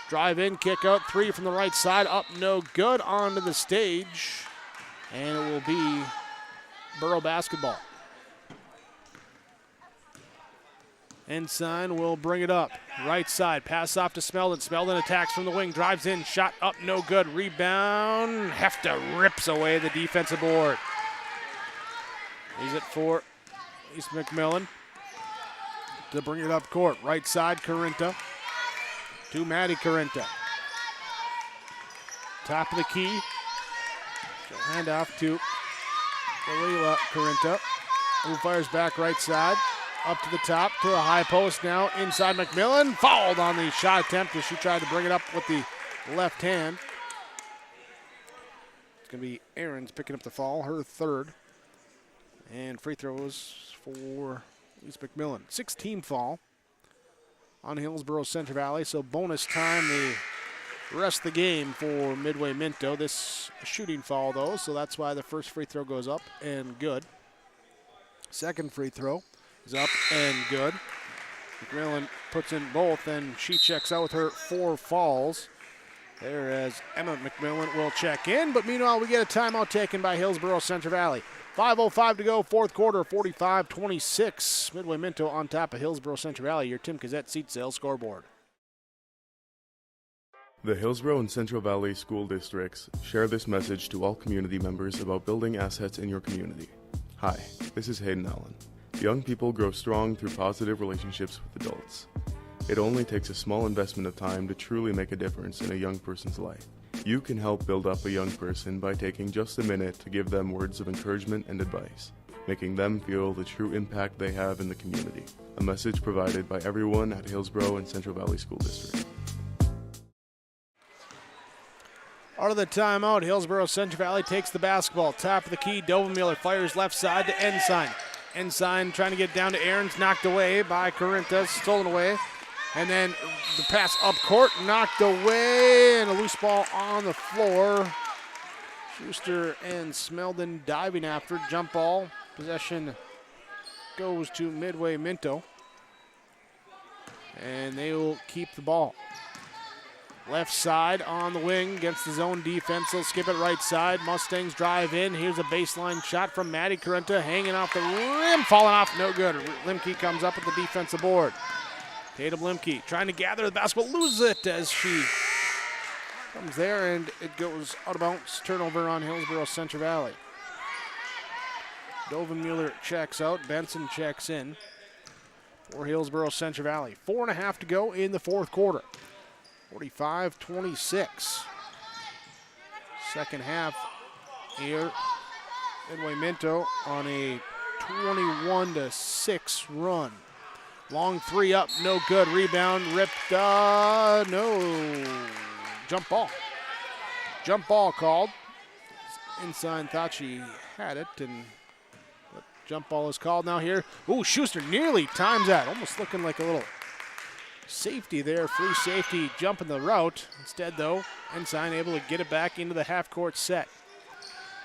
Drive in, kick out, 3 from the right side. Up, no good, onto the stage. And it will be Borough basketball. Ensign will bring it up. Right side, pass off to Smeldon. Smeldon attacks from the wing, drives in, shot up, no good. Rebound, Hefta rips away the defensive board. Leaves it for East McMillan to bring it up court. Right side, Corinta to Maddie Corinta. Top of the key. She'll hand off to Leila Corinta, who fires back right side. Up to the top, to the high post now. Inside McMillan. Fouled on the shot attempt as she tried to bring it up with the left hand. It's going to be Aaron's picking up the foul, her 3rd. And free throws for East McMillan. 6-team foul on Hillsboro Central Valley. So bonus time the rest of the game for Midway Minto. This shooting foul, though, so that's why the first free throw goes up and good. Second free throw is up and good. McMillan puts in both, and she checks out with her 4 fouls. There as Emma McMillan will check in, but meanwhile we get a timeout taken by Hillsboro Central Valley. 5:05 to go, fourth quarter, 45-26. Midway Minto on top of Hillsboro Central Valley. Your Tim Cassette seat sales scoreboard. The Hillsboro and Central Valley school districts share this message to all community members about building assets in your community. Hi, this is Hayden Allen. Young people grow strong through positive relationships with adults. It only takes a small investment of time to truly make a difference in a young person's life. You can help build up a young person by taking just a minute to give them words of encouragement and advice, making them feel the true impact they have in the community. A message provided by everyone at Hillsboro and Central Valley School District. Out of the timeout, Hillsboro Central Valley takes the basketball. Top of the key, Dovenmuller fires left side to Ensign. Ensign trying to get down to Aarons, knocked away by Corinta, stolen away. And then the pass up court, knocked away, and a loose ball on the floor. Schuster and Smeldon diving after, jump ball. Possession goes to Midway Minto. And they will keep the ball. Left side on the wing against the zone defense. They'll skip it right side. Mustangs drive in. Here's a baseline shot from Maddie Corinta, hanging off the rim, falling off, no good. Limke comes up with the defensive board. Tatum Limke trying to gather the basketball, loses it as she comes there, and it goes out of bounds. Turnover on Hillsboro Central Valley. Dovenmuller checks out. Benson checks in for Hillsboro Central Valley. 4.5 to go in the fourth quarter. 45-26. Second half here. Midway Minto on a 21-6 run. Long three up, no good. Rebound ripped, no. Jump ball. Jump ball called. Ensign thought she had it, but jump ball is called now here. Ooh, Schuster nearly times that. Almost looking like a little safety there, free safety jumping the route. Instead, though, Ensign able to get it back into the half-court set.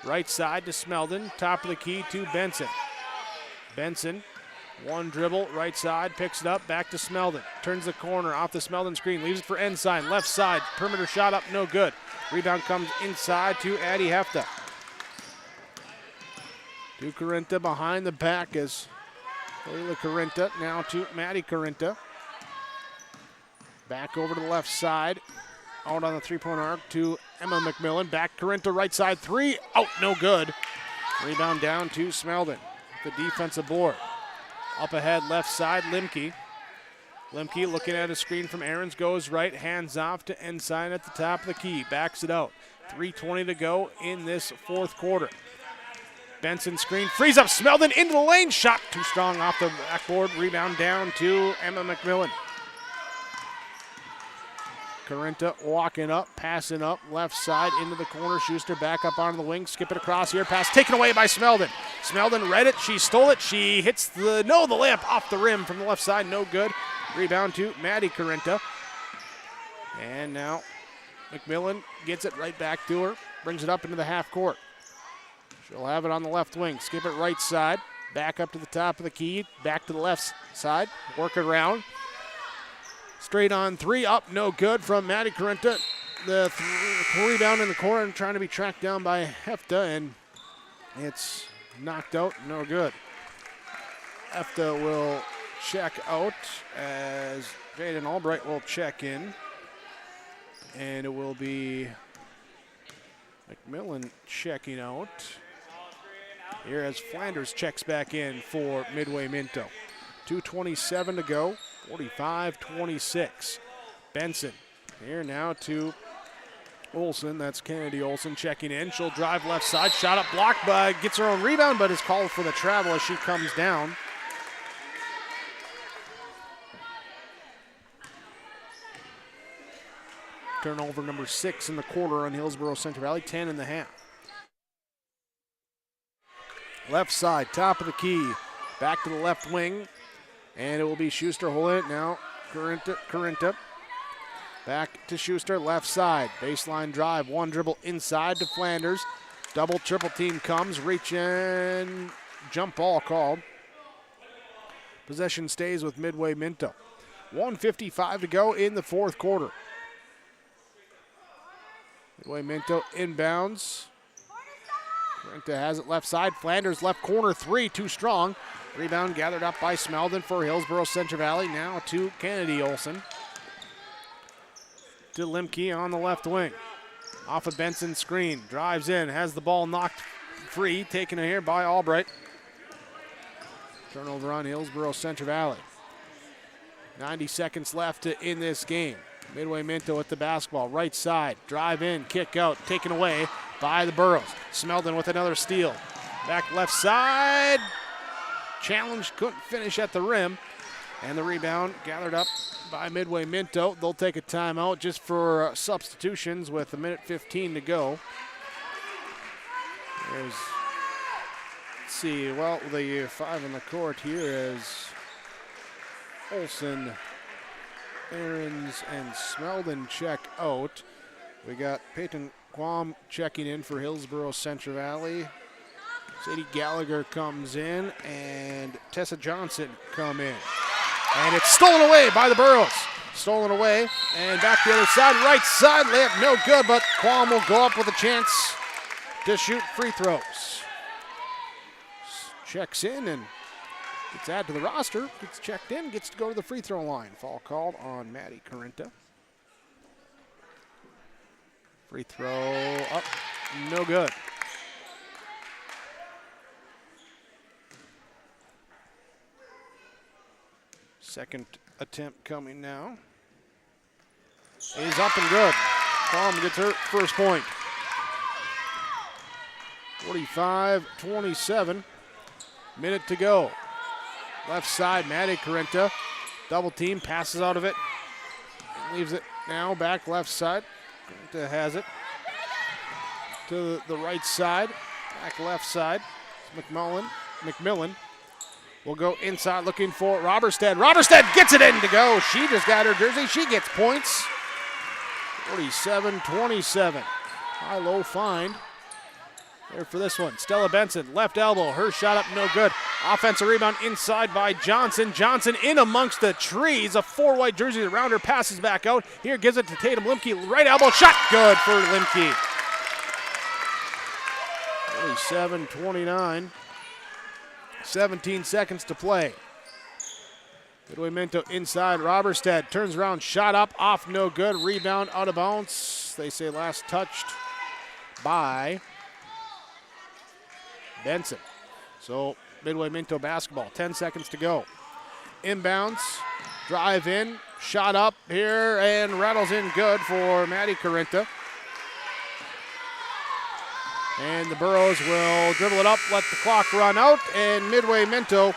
Right side to Smeldon, top of the key to Benson. Benson, one dribble, right side, picks it up, back to Smeldon. Turns the corner off the Smeldon screen, leaves it for Ensign. Left side, perimeter shot up, no good. Rebound comes inside to Addie Hefta. To Corinta behind the back as Leila Corinta, now to Maddie Corinta. Back over to the left side. Out on the three-point arc to Emma McMillan. Back Corinta, right side three. Out, no good. Rebound down to Smeldon. The defensive board. Up ahead, left side, Limke. Limke looking at a screen from Aarons, goes right, hands off to Ensign at the top of the key. Backs it out. 3:20 to go in this fourth quarter. Benson screen, frees up Smeldon into the lane. Shot too strong off the backboard. Rebound down to Emma McMillan. Corinta walking up, passing up, left side into the corner. Schuster back up onto the wing, skip it across here. Pass taken away by Smeldon. Smeldon read it, she stole it. She hits the layup off the rim from the left side, no good. Rebound to Maddie Corinta. And now McMillan gets it right back to her, brings it up into the half court. She'll have it on the left wing, skip it right side, back up to the top of the key, back to the left side, work it around. Straight on three, up, no good from Maddie Corinta. The rebound in the corner trying to be tracked down by Hefta, and it's knocked out, no good. Hefta will check out as Jaden Albright will check in. And it will be McMillan checking out. Here as Flanders checks back in for Midway Minto. 2:27 to go. 45-26. Benson here now to Olsen. That's Kennedy Olsen checking in. She'll drive left side. Shot up blocked, but gets her own rebound, but is called for the travel as she comes down. Turnover number 6 in the quarter on Hillsboro Central Valley. 10.5. Left side, top of the key. Back to the left wing. And it will be Schuster holding it now. Corinta. Back to Schuster, left side. Baseline drive, one dribble inside to Flanders. Double, triple team comes, reach in. Jump ball called. Possession stays with Midway Minto. 1:55 to go in the fourth quarter. Midway Minto inbounds. Corinta has it left side. Flanders left corner three, too strong. Rebound gathered up by Smeldon for Hillsboro Central Valley. Now to Kennedy Olsen. to Limke on the left wing. Off of Benson's screen, drives in, has the ball knocked free, taken here by Albright. Turnover on Hillsboro Central Valley. 90 seconds left in this game. Midway Minto with the basketball, right side, drive in, kick out, taken away by the Burros. Smeldon with another steal. Back left side, challenged, couldn't finish at the rim. And the rebound gathered up by Midway Minto. They'll take a timeout just for substitutions with 1:15 to go. Let's see, well, the 5 on the court here is Olson, Aarons, and Smeldon check out. We got Peyton Quam checking in for Hillsboro Central Valley. Sadie Gallagher comes in, and Tessa Johnson come in. And it's stolen away by the Burros. Stolen away, and back to the other side, right side, layup no good, but Quam will go up with a chance to shoot free throws. Checks in and gets added to the roster, gets checked in, gets to go to the free throw line. Foul called on Maddie Corinta. Free throw up, no good. Second attempt coming now. Is up and good. Quam gets her first point. 45-27. Minute to go. Left side, Maddie Corinta. Double team, passes out of it. Leaves it now back left side. Corinta has it. To the right side. Back left side. McMillan will go inside looking for Roberstead. Roberstead gets it in to go. She just got her jersey. She gets points. 47-27. High-low find there for this one. Stella Benson, left elbow. Her shot up, no good. Offensive rebound inside by Johnson. Johnson in amongst the trees. A 4 white jerseys around her. Passes back out. Here gives it to Tatum Limke. Right elbow shot. Good for Limke. 47-29. 17 seconds to play. Midway Minto inside. Roberstead turns around, shot up, off, no good. Rebound out of bounds. They say last touched by Benson. So Midway Minto basketball. 10 seconds to go. Inbounds, drive in, shot up here, and rattles in good for Maddie Corinta. And the Burros will dribble it up, let the clock run out, and Midway Minto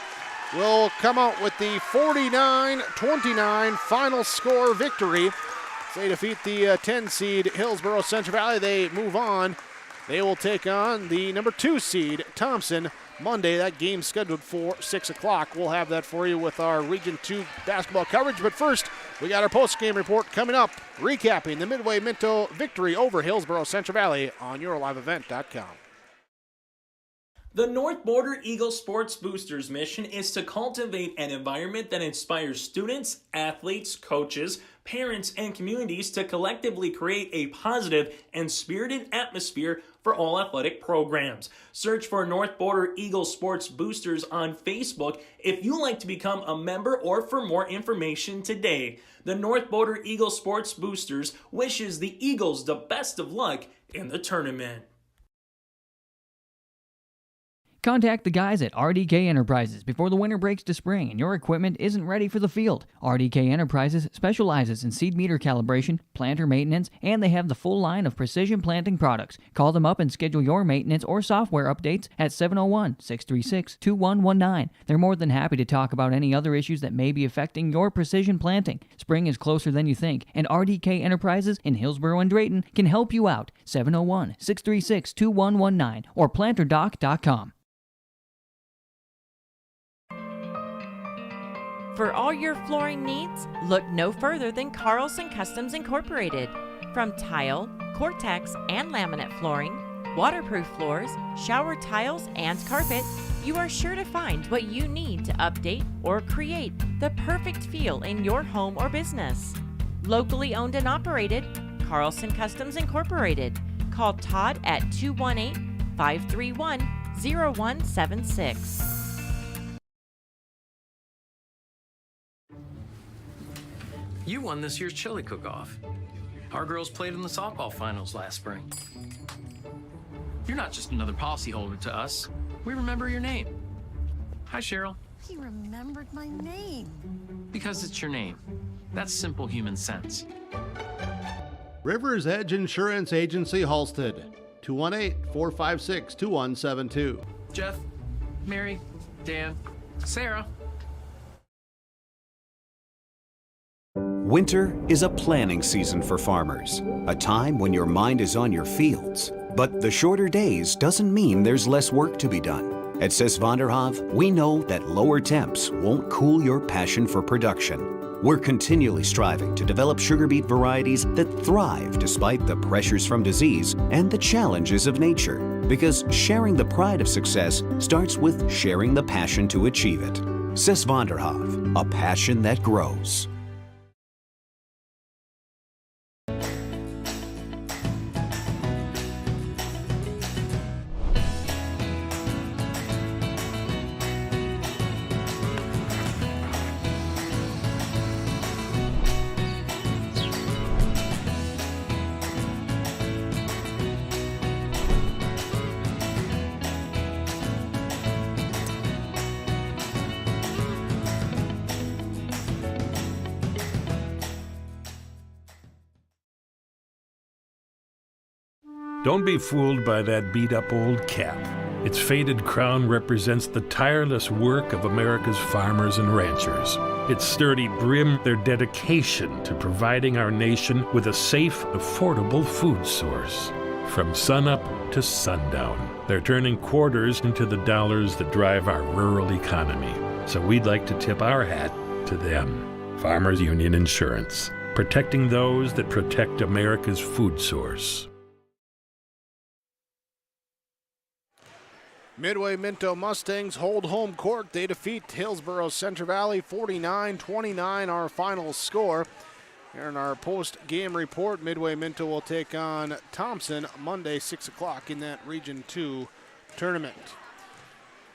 will come out with the 49-29 final score victory. They defeat the 10 seed Hillsboro Central Valley. They move on. They will take on the number 2 seed Thompson Monday. That game's scheduled for 6 o'clock. We'll have that for you with our Region 2 basketball coverage. But first, we got our post-game report coming up, recapping the Midway Minto victory over Hillsboro Central Valley on YourLiveEvent.com. The North Border Eagle Sports Boosters mission is to cultivate an environment that inspires students, athletes, coaches, parents, and communities to collectively create a positive and spirited atmosphere for all athletic programs. Search for North Border Eagle Sports Boosters on Facebook if you'd like to become a member or for more information today. The North Border Eagle Sports Boosters wishes the Eagles the best of luck in the tournament. Contact the guys at RDK Enterprises before the winter breaks to spring and your equipment isn't ready for the field. RDK Enterprises specializes in seed meter calibration, planter maintenance, and they have the full line of precision planting products. Call them up and schedule your maintenance or software updates at 701-636-2119. They're more than happy to talk about any other issues that may be affecting your precision planting. Spring is closer than you think, and RDK Enterprises in Hillsboro and Drayton can help you out. 701-636-2119 or planterdoc.com. For all your flooring needs, look no further than Carlson Customs Incorporated. From tile, Cortex, and laminate flooring, waterproof floors, shower tiles, and carpet, you are sure to find what you need to update or create the perfect feel in your home or business. Locally owned and operated, Carlson Customs Incorporated. Call Todd at 218-531-0176. You won this year's chili cook-off. Our girls played in the softball finals last spring. You're not just another policyholder to us. We remember your name. Hi, Cheryl. He remembered my name. Because it's your name. That's simple human sense. River's Edge Insurance Agency, Halstead. 218-456-2172. Jeff, Mary, Dan, Sarah. Winter is a planning season for farmers, a time when your mind is on your fields. But the shorter days doesn't mean there's less work to be done. At Sis van der Haaf, we know that lower temps won't cool your passion for production. We're continually striving to develop sugar beet varieties that thrive despite the pressures from disease and the challenges of nature. Because sharing the pride of success starts with sharing the passion to achieve it. Sis van der Haaf, a passion that grows. Don't be fooled by that beat-up old cap. Its faded crown represents the tireless work of America's farmers and ranchers. Its sturdy brim, their dedication to providing our nation with a safe, affordable food source. From sunup to sundown, they're turning quarters into the dollars that drive our rural economy. So we'd like to tip our hat to them. Farmers Union Insurance, protecting those that protect America's food source. Midway Minto Mustangs hold home court. They defeat Hillsboro Central Valley 49-29, our final score. Here in our post-game report, Midway Minto will take on Thompson Monday, 6 o'clock in that Region 2 tournament.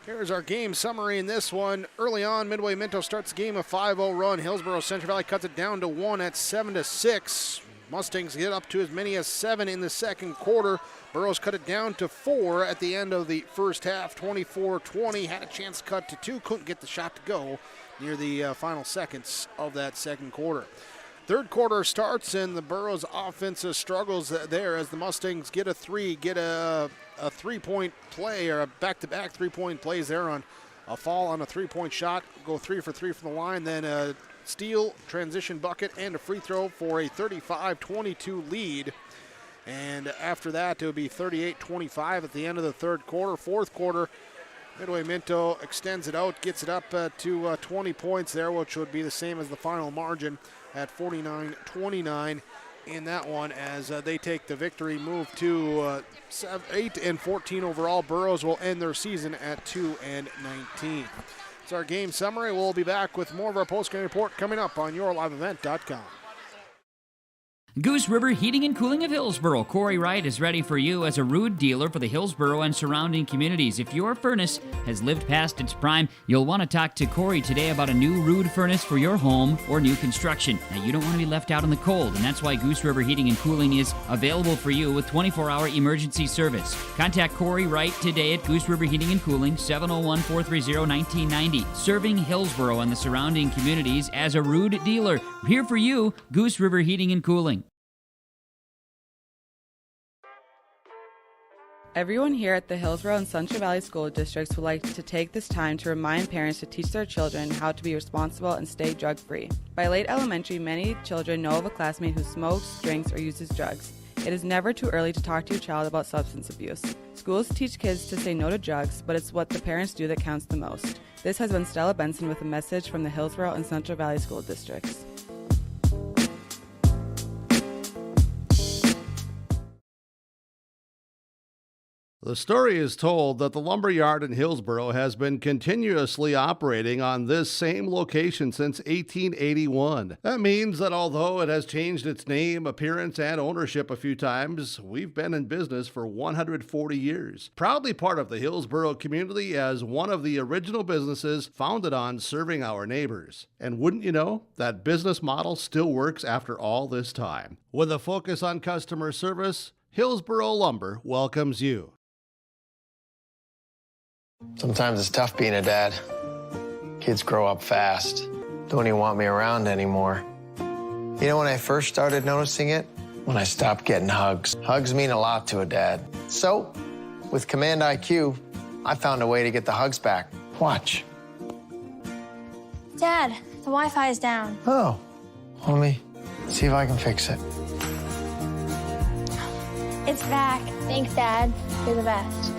Here's our game summary in this one. Early on, Midway Minto starts the game a 5-0 run. Hillsboro Central Valley cuts it down to 1 at 7-6. Mustangs get up to as many as 7 in the second quarter. Burrows cut it down to 4 at the end of the first half, 24-20. Had a chance to cut to 2, couldn't get the shot to go near the final seconds of that second quarter. Third quarter starts and the Burrows offense struggles there as the Mustangs get a three-point play, or a back-to-back three-point plays there on a fall on a three-point shot, go 3 for 3 from the line, then a steal, transition bucket, and a free throw for a 35-22 lead. And after that, it would be 38-25 at the end of the third quarter. Fourth quarter, Midway Minto extends it out, gets it up to 20 points there, which would be the same as the final margin at 49-29 in that one as they take the victory, move to 8-14 overall. Burrows will end their season at 2-19. It's our game summary. We'll be back with more of our post-game report coming up on yourliveevent.com. Goose River Heating and Cooling of Hillsboro. Corey Wright is ready for you as a Ruud dealer for the Hillsboro and surrounding communities. If your furnace has lived past its prime, you'll want to talk to Corey today about a new Ruud furnace for your home or new construction. Now, you don't want to be left out in the cold, and that's why Goose River Heating and Cooling is available for you with 24-hour emergency service. Contact Corey Wright today at Goose River Heating and Cooling, 701-430-1990. Serving Hillsboro and the surrounding communities as a Ruud dealer. Here for you, Goose River Heating and Cooling. Everyone here at the Hillsboro and Central Valley School Districts would like to take this time to remind parents to teach their children how to be responsible and stay drug-free. By late elementary, many children know of a classmate who smokes, drinks, or uses drugs. It is never too early to talk to your child about substance abuse. Schools teach kids to say no to drugs, but it's what the parents do that counts the most. This has been Stella Benson with a message from the Hillsboro and Central Valley School Districts. The story is told that the lumberyard in Hillsboro has been continuously operating on this same location since 1881. That means that although it has changed its name, appearance, and ownership a few times, we've been in business for 140 years. Proudly part of the Hillsboro community as one of the original businesses founded on serving our neighbors. And wouldn't you know, that business model still works after all this time. With a focus on customer service, Hillsboro Lumber welcomes you. Sometimes it's tough being a dad. Kids grow up fast. Don't even want me around anymore. You know when I first started noticing it? When I stopped getting hugs. Hugs mean a lot to a dad. So, with Command IQ, I found a way to get the hugs back. Watch. Dad, the Wi-Fi is down. Oh, let me see if I can fix it. It's back. Thanks, Dad. You're the best.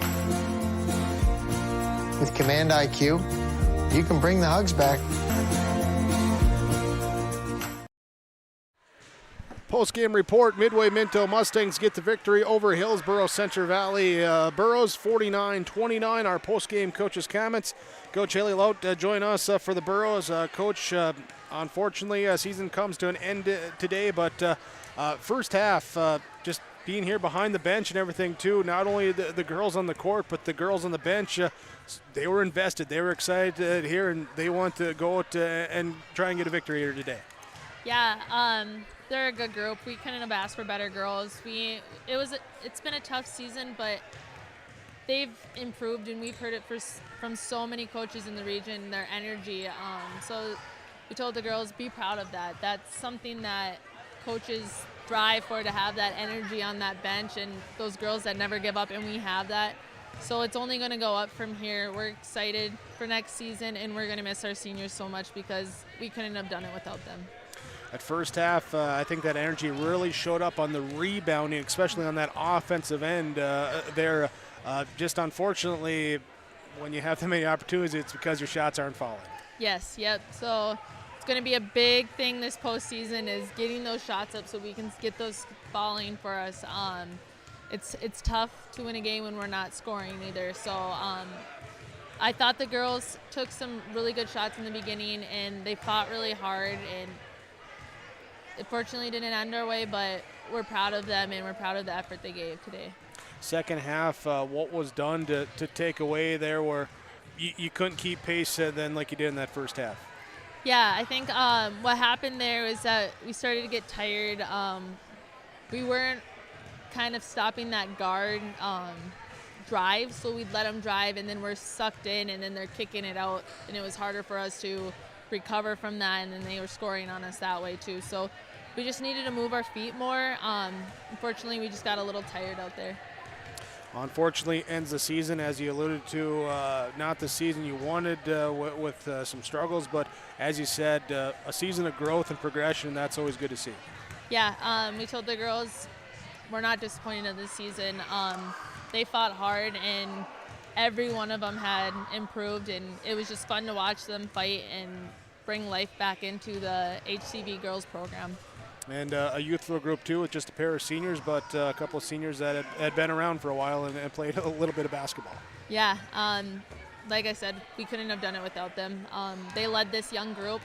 With Command IQ, you can bring the hugs back. Post-game report, Midway Minto Mustangs get the victory over Hillsboro Central Valley Burros 49-29. Our post-game coach's comments. Coach Haley Lout, join us for the Burros. Coach, unfortunately, season comes to an end today, but first half, just being here behind the bench and everything too, not only the girls on the court, but the girls on the bench, they were invested. They were excited here, and they want to go out and try and get a victory here today. Yeah, they're a good group. We couldn't have asked for better girls. It's been a tough season, but they've improved, and we've heard it from so many coaches in the region, their energy. So we told the girls, be proud of that. That's something that coaches strive for, to have that energy on that bench, and those girls that never give up, and we have that. So it's only going to go up from here. We're excited for next season, and we're going to miss our seniors so much because we couldn't have done it without them. At first half, I think that energy really showed up on the rebounding, especially on that offensive end there. Just unfortunately, when you have that many opportunities, it's because your shots aren't falling. Yes, yep. So it's going to be a big thing this postseason is getting those shots up so we can get those falling for us. It's tough to win a game when we're not scoring either. So I thought the girls took some really good shots in the beginning, and they fought really hard, and it fortunately didn't end our way, but we're proud of them, and we're proud of the effort they gave today. Second half, what was done to take away there where you couldn't keep pace then like you did in that first half? Yeah, I think what happened there was that we started to get tired. We weren't kind of stopping that guard drive, so we'd let them drive, and then we're sucked in, and then they're kicking it out, and it was harder for us to recover from that, and then they were scoring on us that way too. So we just needed to move our feet more. Unfortunately, we just got a little tired out there. Unfortunately, ends the season, as you alluded to, not the season you wanted with some struggles, but as you said, a season of growth and progression, and that's always good to see. Yeah, we told the girls we're not disappointed in this season. They fought hard, and every one of them had improved, and it was just fun to watch them fight and bring life back into the HCV girls program. And a youthful group too, with just a pair of seniors, but a couple of seniors that had been around for a while and played a little bit of basketball. Yeah, like I said, we couldn't have done it without them. They led this young group,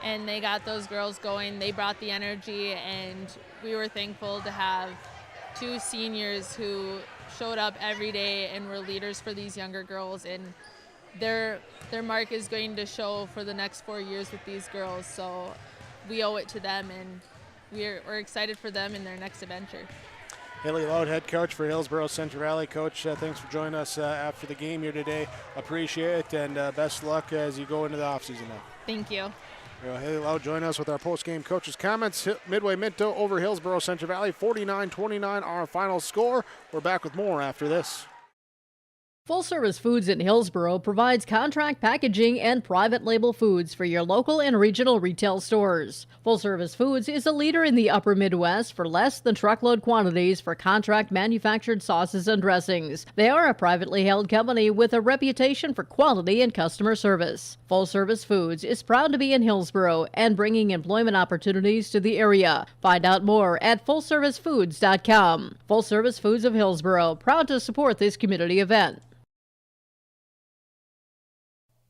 and they got those girls going. They brought the energy, and we were thankful to have two seniors who showed up every day and were leaders for these younger girls, and their mark is going to show for the next 4 years with these girls. So we owe it to them, and we're excited for them in their next adventure. Haley Loud, head coach for Hillsboro Central Valley. Coach, thanks for joining us after the game here today. Appreciate it, and best luck as you go into the offseason now. Thank you. Haley Loud, join us with our post-game coaches' comments. Midway Minto over Hillsboro Central Valley, 49-29 our final score. We're back with more after this. Full Service Foods in Hillsboro provides contract packaging and private label foods for your local and regional retail stores. Full Service Foods is a leader in the upper Midwest for less than truckload quantities for contract manufactured sauces and dressings. They are a privately held company with a reputation for quality and customer service. Full Service Foods is proud to be in Hillsboro and bringing employment opportunities to the area. Find out more at fullservicefoods.com. Full Service Foods of Hillsboro, proud to support this community event.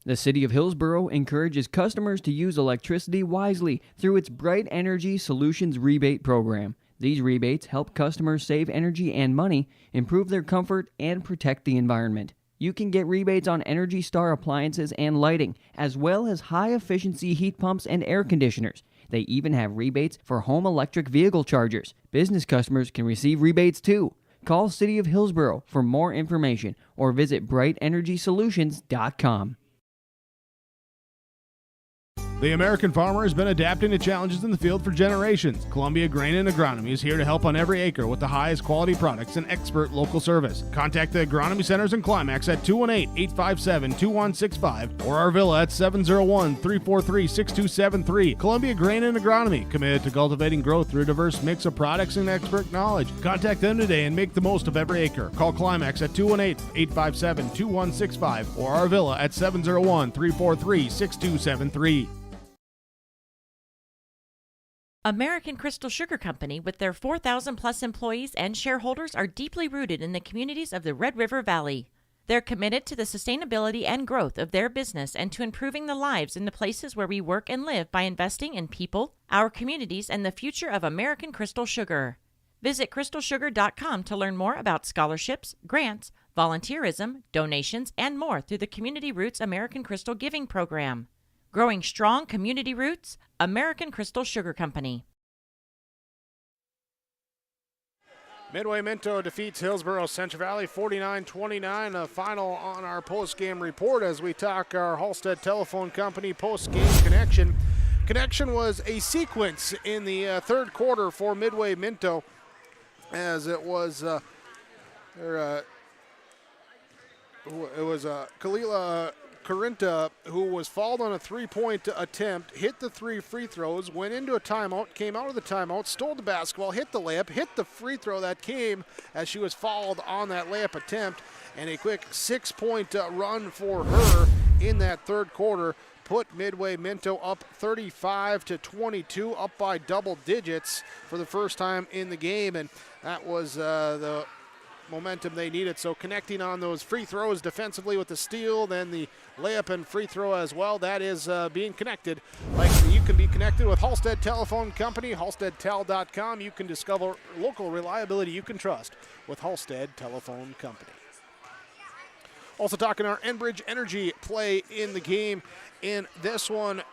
The City of Hillsboro encourages customers to use electricity wisely through its Bright Energy Solutions rebate program. These rebates help customers save energy and money, improve their comfort, and protect the environment. You can get rebates on Energy Star appliances and lighting, as well as high-efficiency heat pumps and air conditioners. They even have rebates for home electric vehicle chargers. Business customers can receive rebates too. Call City of Hillsboro for more information or visit brightenergysolutions.com. The American farmer has been adapting to challenges in the field for generations. Columbia Grain and Agronomy is here to help on every acre with the highest quality products and expert local service. Contact the Agronomy Centers in Climax at 218-857-2165 or our villa at 701-343-6273. Columbia Grain and Agronomy, committed to cultivating growth through a diverse mix of products and expert knowledge. Contact them today and make the most of every acre. Call Climax at 218-857-2165 or our villa at 701-343-6273. American Crystal Sugar Company, with their 4,000-plus employees and shareholders, are deeply rooted in the communities of the Red River Valley. They're committed to the sustainability and growth of their business and to improving the lives in the places where we work and live by investing in people, our communities, and the future of American Crystal Sugar. Visit crystalsugar.com to learn more about scholarships, grants, volunteerism, donations, and more through the Community Roots American Crystal Giving Program. Growing strong community roots, American Crystal Sugar Company. Midway Minto defeats Hillsboro Central Valley 49-29. A final on our post-game report as we talk our Halstead Telephone Company post-game connection. Connection was a sequence in the third quarter for Midway Minto, as it was Kalila Carinta, who was fouled on a three-point attempt, hit the 3 free throws, went into a timeout, came out of the timeout, stole the basketball, hit the layup, hit the free throw that came as she was fouled on that layup attempt, and a quick 6-point run for her in that third quarter put Midway Minto up 35-22, up by double digits for the first time in the game, and that was the momentum they needed. So connecting on those free throws defensively with the steal, then the layup and free throw as well. That is being connected. Like you can be connected with Halstead Telephone Company, halsteadtel.com. You can discover local reliability you can trust with Halstead Telephone Company. Also talking our Enbridge Energy play in the game. In this one,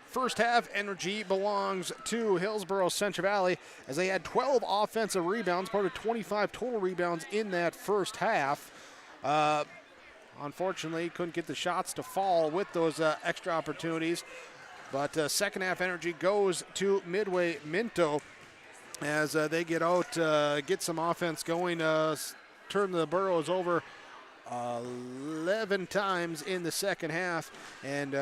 first half energy belongs to Hillsboro Central Valley as they had 12 offensive rebounds, part of 25 total rebounds in that first half. Unfortunately, couldn't get the shots to fall with those extra opportunities. But second half energy goes to Midway Minto as they get out, get some offense going, turn the Burros over 11 times in the second half, and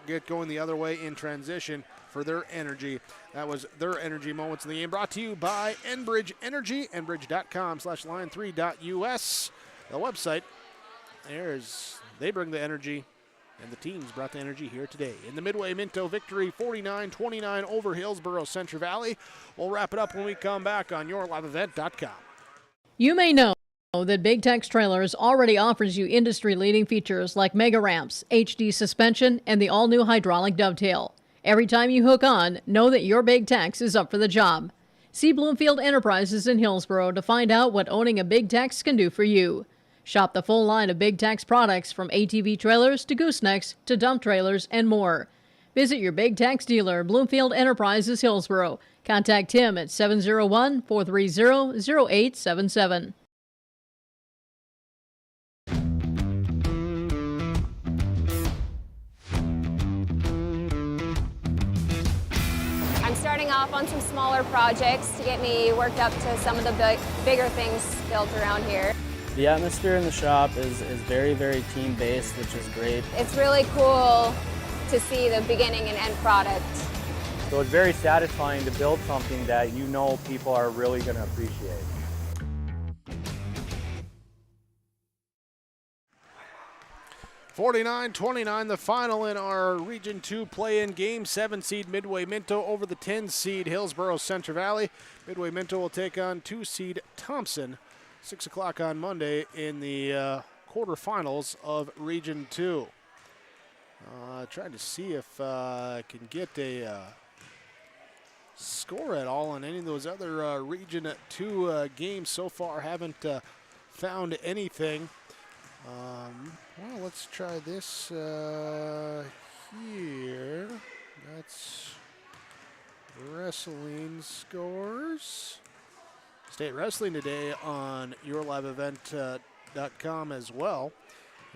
get going the other way in transition for their energy. That was their energy moments in the game, brought to you by Enbridge Energy, enbridge.com/line3.us. The website, they bring the energy, and the teams brought the energy here today. In the Midway Minto victory, 49-29 over Hillsboro Central Valley. We'll wrap it up when we come back on yourliveevent.com. You may know that Big Tex Trailers already offers you industry-leading features like mega ramps, HD suspension, and the all-new hydraulic dovetail. Every time you hook on, know that your Big Tex is up for the job. See Bloomfield Enterprises in Hillsboro to find out what owning a Big Tex can do for you. Shop the full line of Big Tex products from ATV trailers to goosenecks to dump trailers and more. Visit your Big Tex dealer, Bloomfield Enterprises, Hillsboro. Contact Tim at 701-430-0877. I'm starting off on some smaller projects to get me worked up to some of the bigger things built around here. The atmosphere in the shop is very, very team-based, which is great. It's really cool to see the beginning and end product. So it's very satisfying to build something that you know people are really going to appreciate. (49-29) the final in our Region 2 play-in game. 7-seed Midway Minto over the 10-seed Hillsboro Central Valley. Midway Minto will take on 2-seed Thompson. 6 o'clock on Monday in the quarterfinals of Region 2. Trying to see if I can get a score at all on any of those other Region 2 games. So far, haven't found anything. Well, let's try this here. That's wrestling scores. State Wrestling today on yourliveevent.com as well,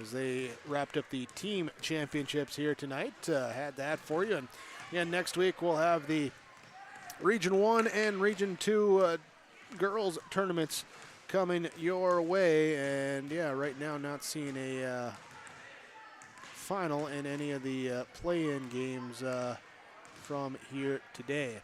as they wrapped up the team championships here tonight. Had that for you. And again, next week we'll have the Region 1 and Region 2 girls tournaments coming your way. And yeah, right now not seeing a final in any of the play-in games from here today.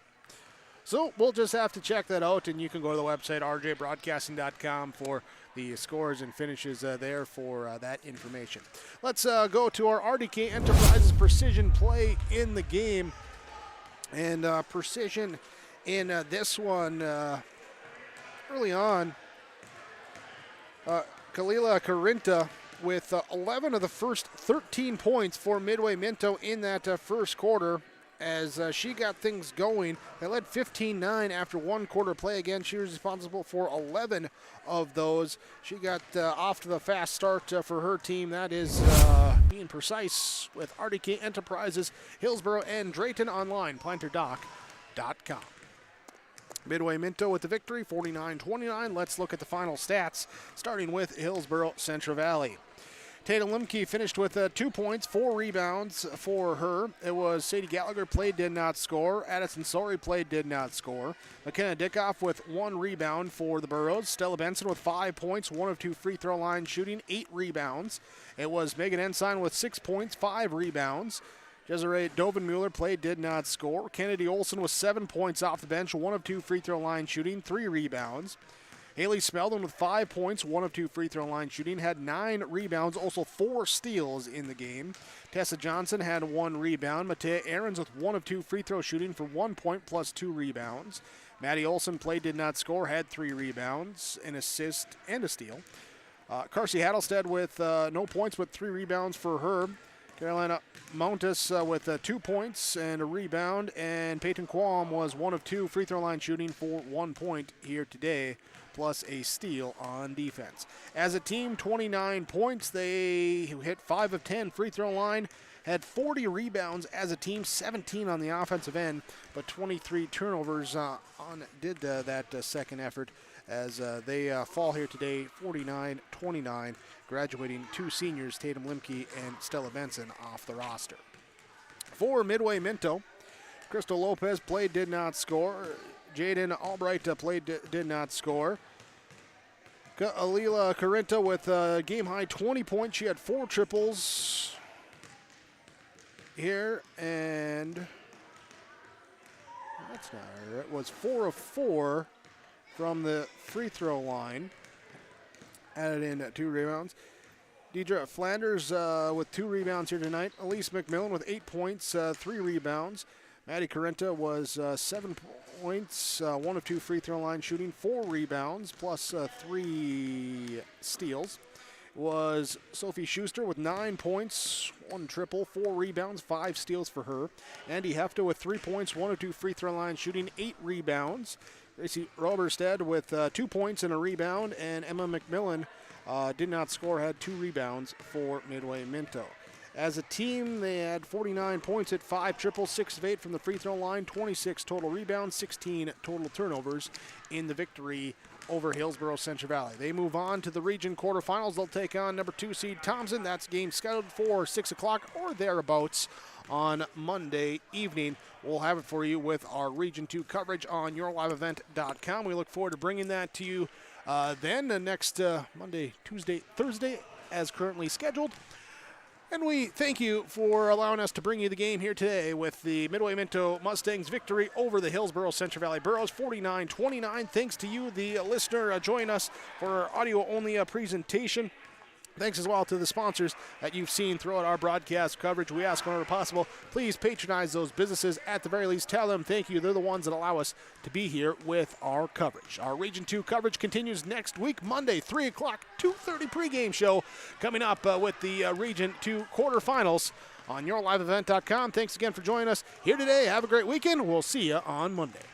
So we'll just have to check that out, and you can go to the website rjbroadcasting.com for the scores and finishes there for that information. Let's go to our RDK Enterprises precision play in the game. And precision in this one early on. Kalila Carinta with 11 of the first 13 points for Midway Minto in that first quarter. As she got things going, they led 15-9 after one quarter play. Again, she was responsible for 11 of those. She got off to the fast start for her team. That is being precise with RDK Enterprises, Hillsboro, and Drayton online, planterdoc.com. Midway Minto with the victory, 49-29. Let's look at the final stats, starting with Hillsboro Central Valley. Tatum Limke finished with 2 points, 4 rebounds for her. It was Sadie Gallagher played, did not score. Addison Sorey played, did not score. McKenna Dickoff with 1 rebound for the Burros. Stella Benson with 5 points, 1 of 2 free throw line shooting, 8 rebounds. It was Megan Ensign with 6 points, 5 rebounds. Desiree Dovenmuller played, did not score. Kennedy Olson with 7 points off the bench, 1 of 2 free throw line shooting, 3 rebounds. Haley Smeldon with 5 points, 1 of 2 free throw line shooting, had 9 rebounds, also 4 steals in the game. Tessa Johnson had 1 rebound. Matea Ahrens with 1 of 2 free throw shooting for 1 point plus 2 rebounds. Maddie Olson played, did not score, had 3 rebounds, an assist, and a steal. Carsey Hattlestead with no points but 3 rebounds for her. Carolina Mountis with 2 points and a rebound, and Peyton Qualm was 1 of 2 free throw line shooting for 1 point here today, plus a steal on defense. As a team, 29 points. They hit 5 of 10 free throw line, had 40 rebounds as a team, 17 on the offensive end, but 23 turnovers did that second effort as they fall here today, 49-29, graduating 2 seniors, Tatum Limke and Stella Benson, off the roster. For Midway Minto, Crystal Lopez played, did not score. Jaden Albright played, did not score. Alila Carinta with a game-high 20 points. She had 4 triples here, and that's not her. It was 4 of 4 from the free throw line. Added in 2 rebounds. Deidre Flanders with 2 rebounds here tonight. Elise McMillan with 8 points, 3 rebounds. Maddie Carinta was 7 points, 1 of 2 free throw line shooting, 4 rebounds, plus 3 steals. Was Sophie Schuster with 9 points, 1 triple, 4 rebounds, 5 steals for her. Andy Hefta with 3 points, 1 of 2 free throw line shooting, 8 rebounds. Gracie Roberstead with 2 points and a rebound, and Emma McMillan did not score, had 2 rebounds for Midway Minto. As a team, they had 49 points, hit 5 triples, 6 of 8 from the free throw line, 26 total rebounds, 16 total turnovers in the victory over Hillsboro Central Valley. They move on to the region quarterfinals. They'll take on number 2 seed Thompson. That's game scheduled for 6 o'clock or thereabouts on Monday evening. We'll have it for you with our Region 2 coverage on yourliveevent.com. We look forward to bringing that to you then next Monday, Tuesday, Thursday, as currently scheduled. And we thank you for allowing us to bring you the game here today with the Midway Minto Mustangs victory over the Hillsboro Central Valley Burros 49-29. Thanks to you, the listener, join us for our audio-only presentation. Thanks as well to the sponsors that you've seen throughout our broadcast coverage. We ask whenever possible, please patronize those businesses. At the very least, tell them thank you. They're the ones that allow us to be here with our coverage. Our Region 2 coverage continues next week, Monday, 3 o'clock, 2:30 pregame show coming up with the Region 2 quarterfinals on yourliveevent.com. Thanks again for joining us here today. Have a great weekend. We'll see you on Monday.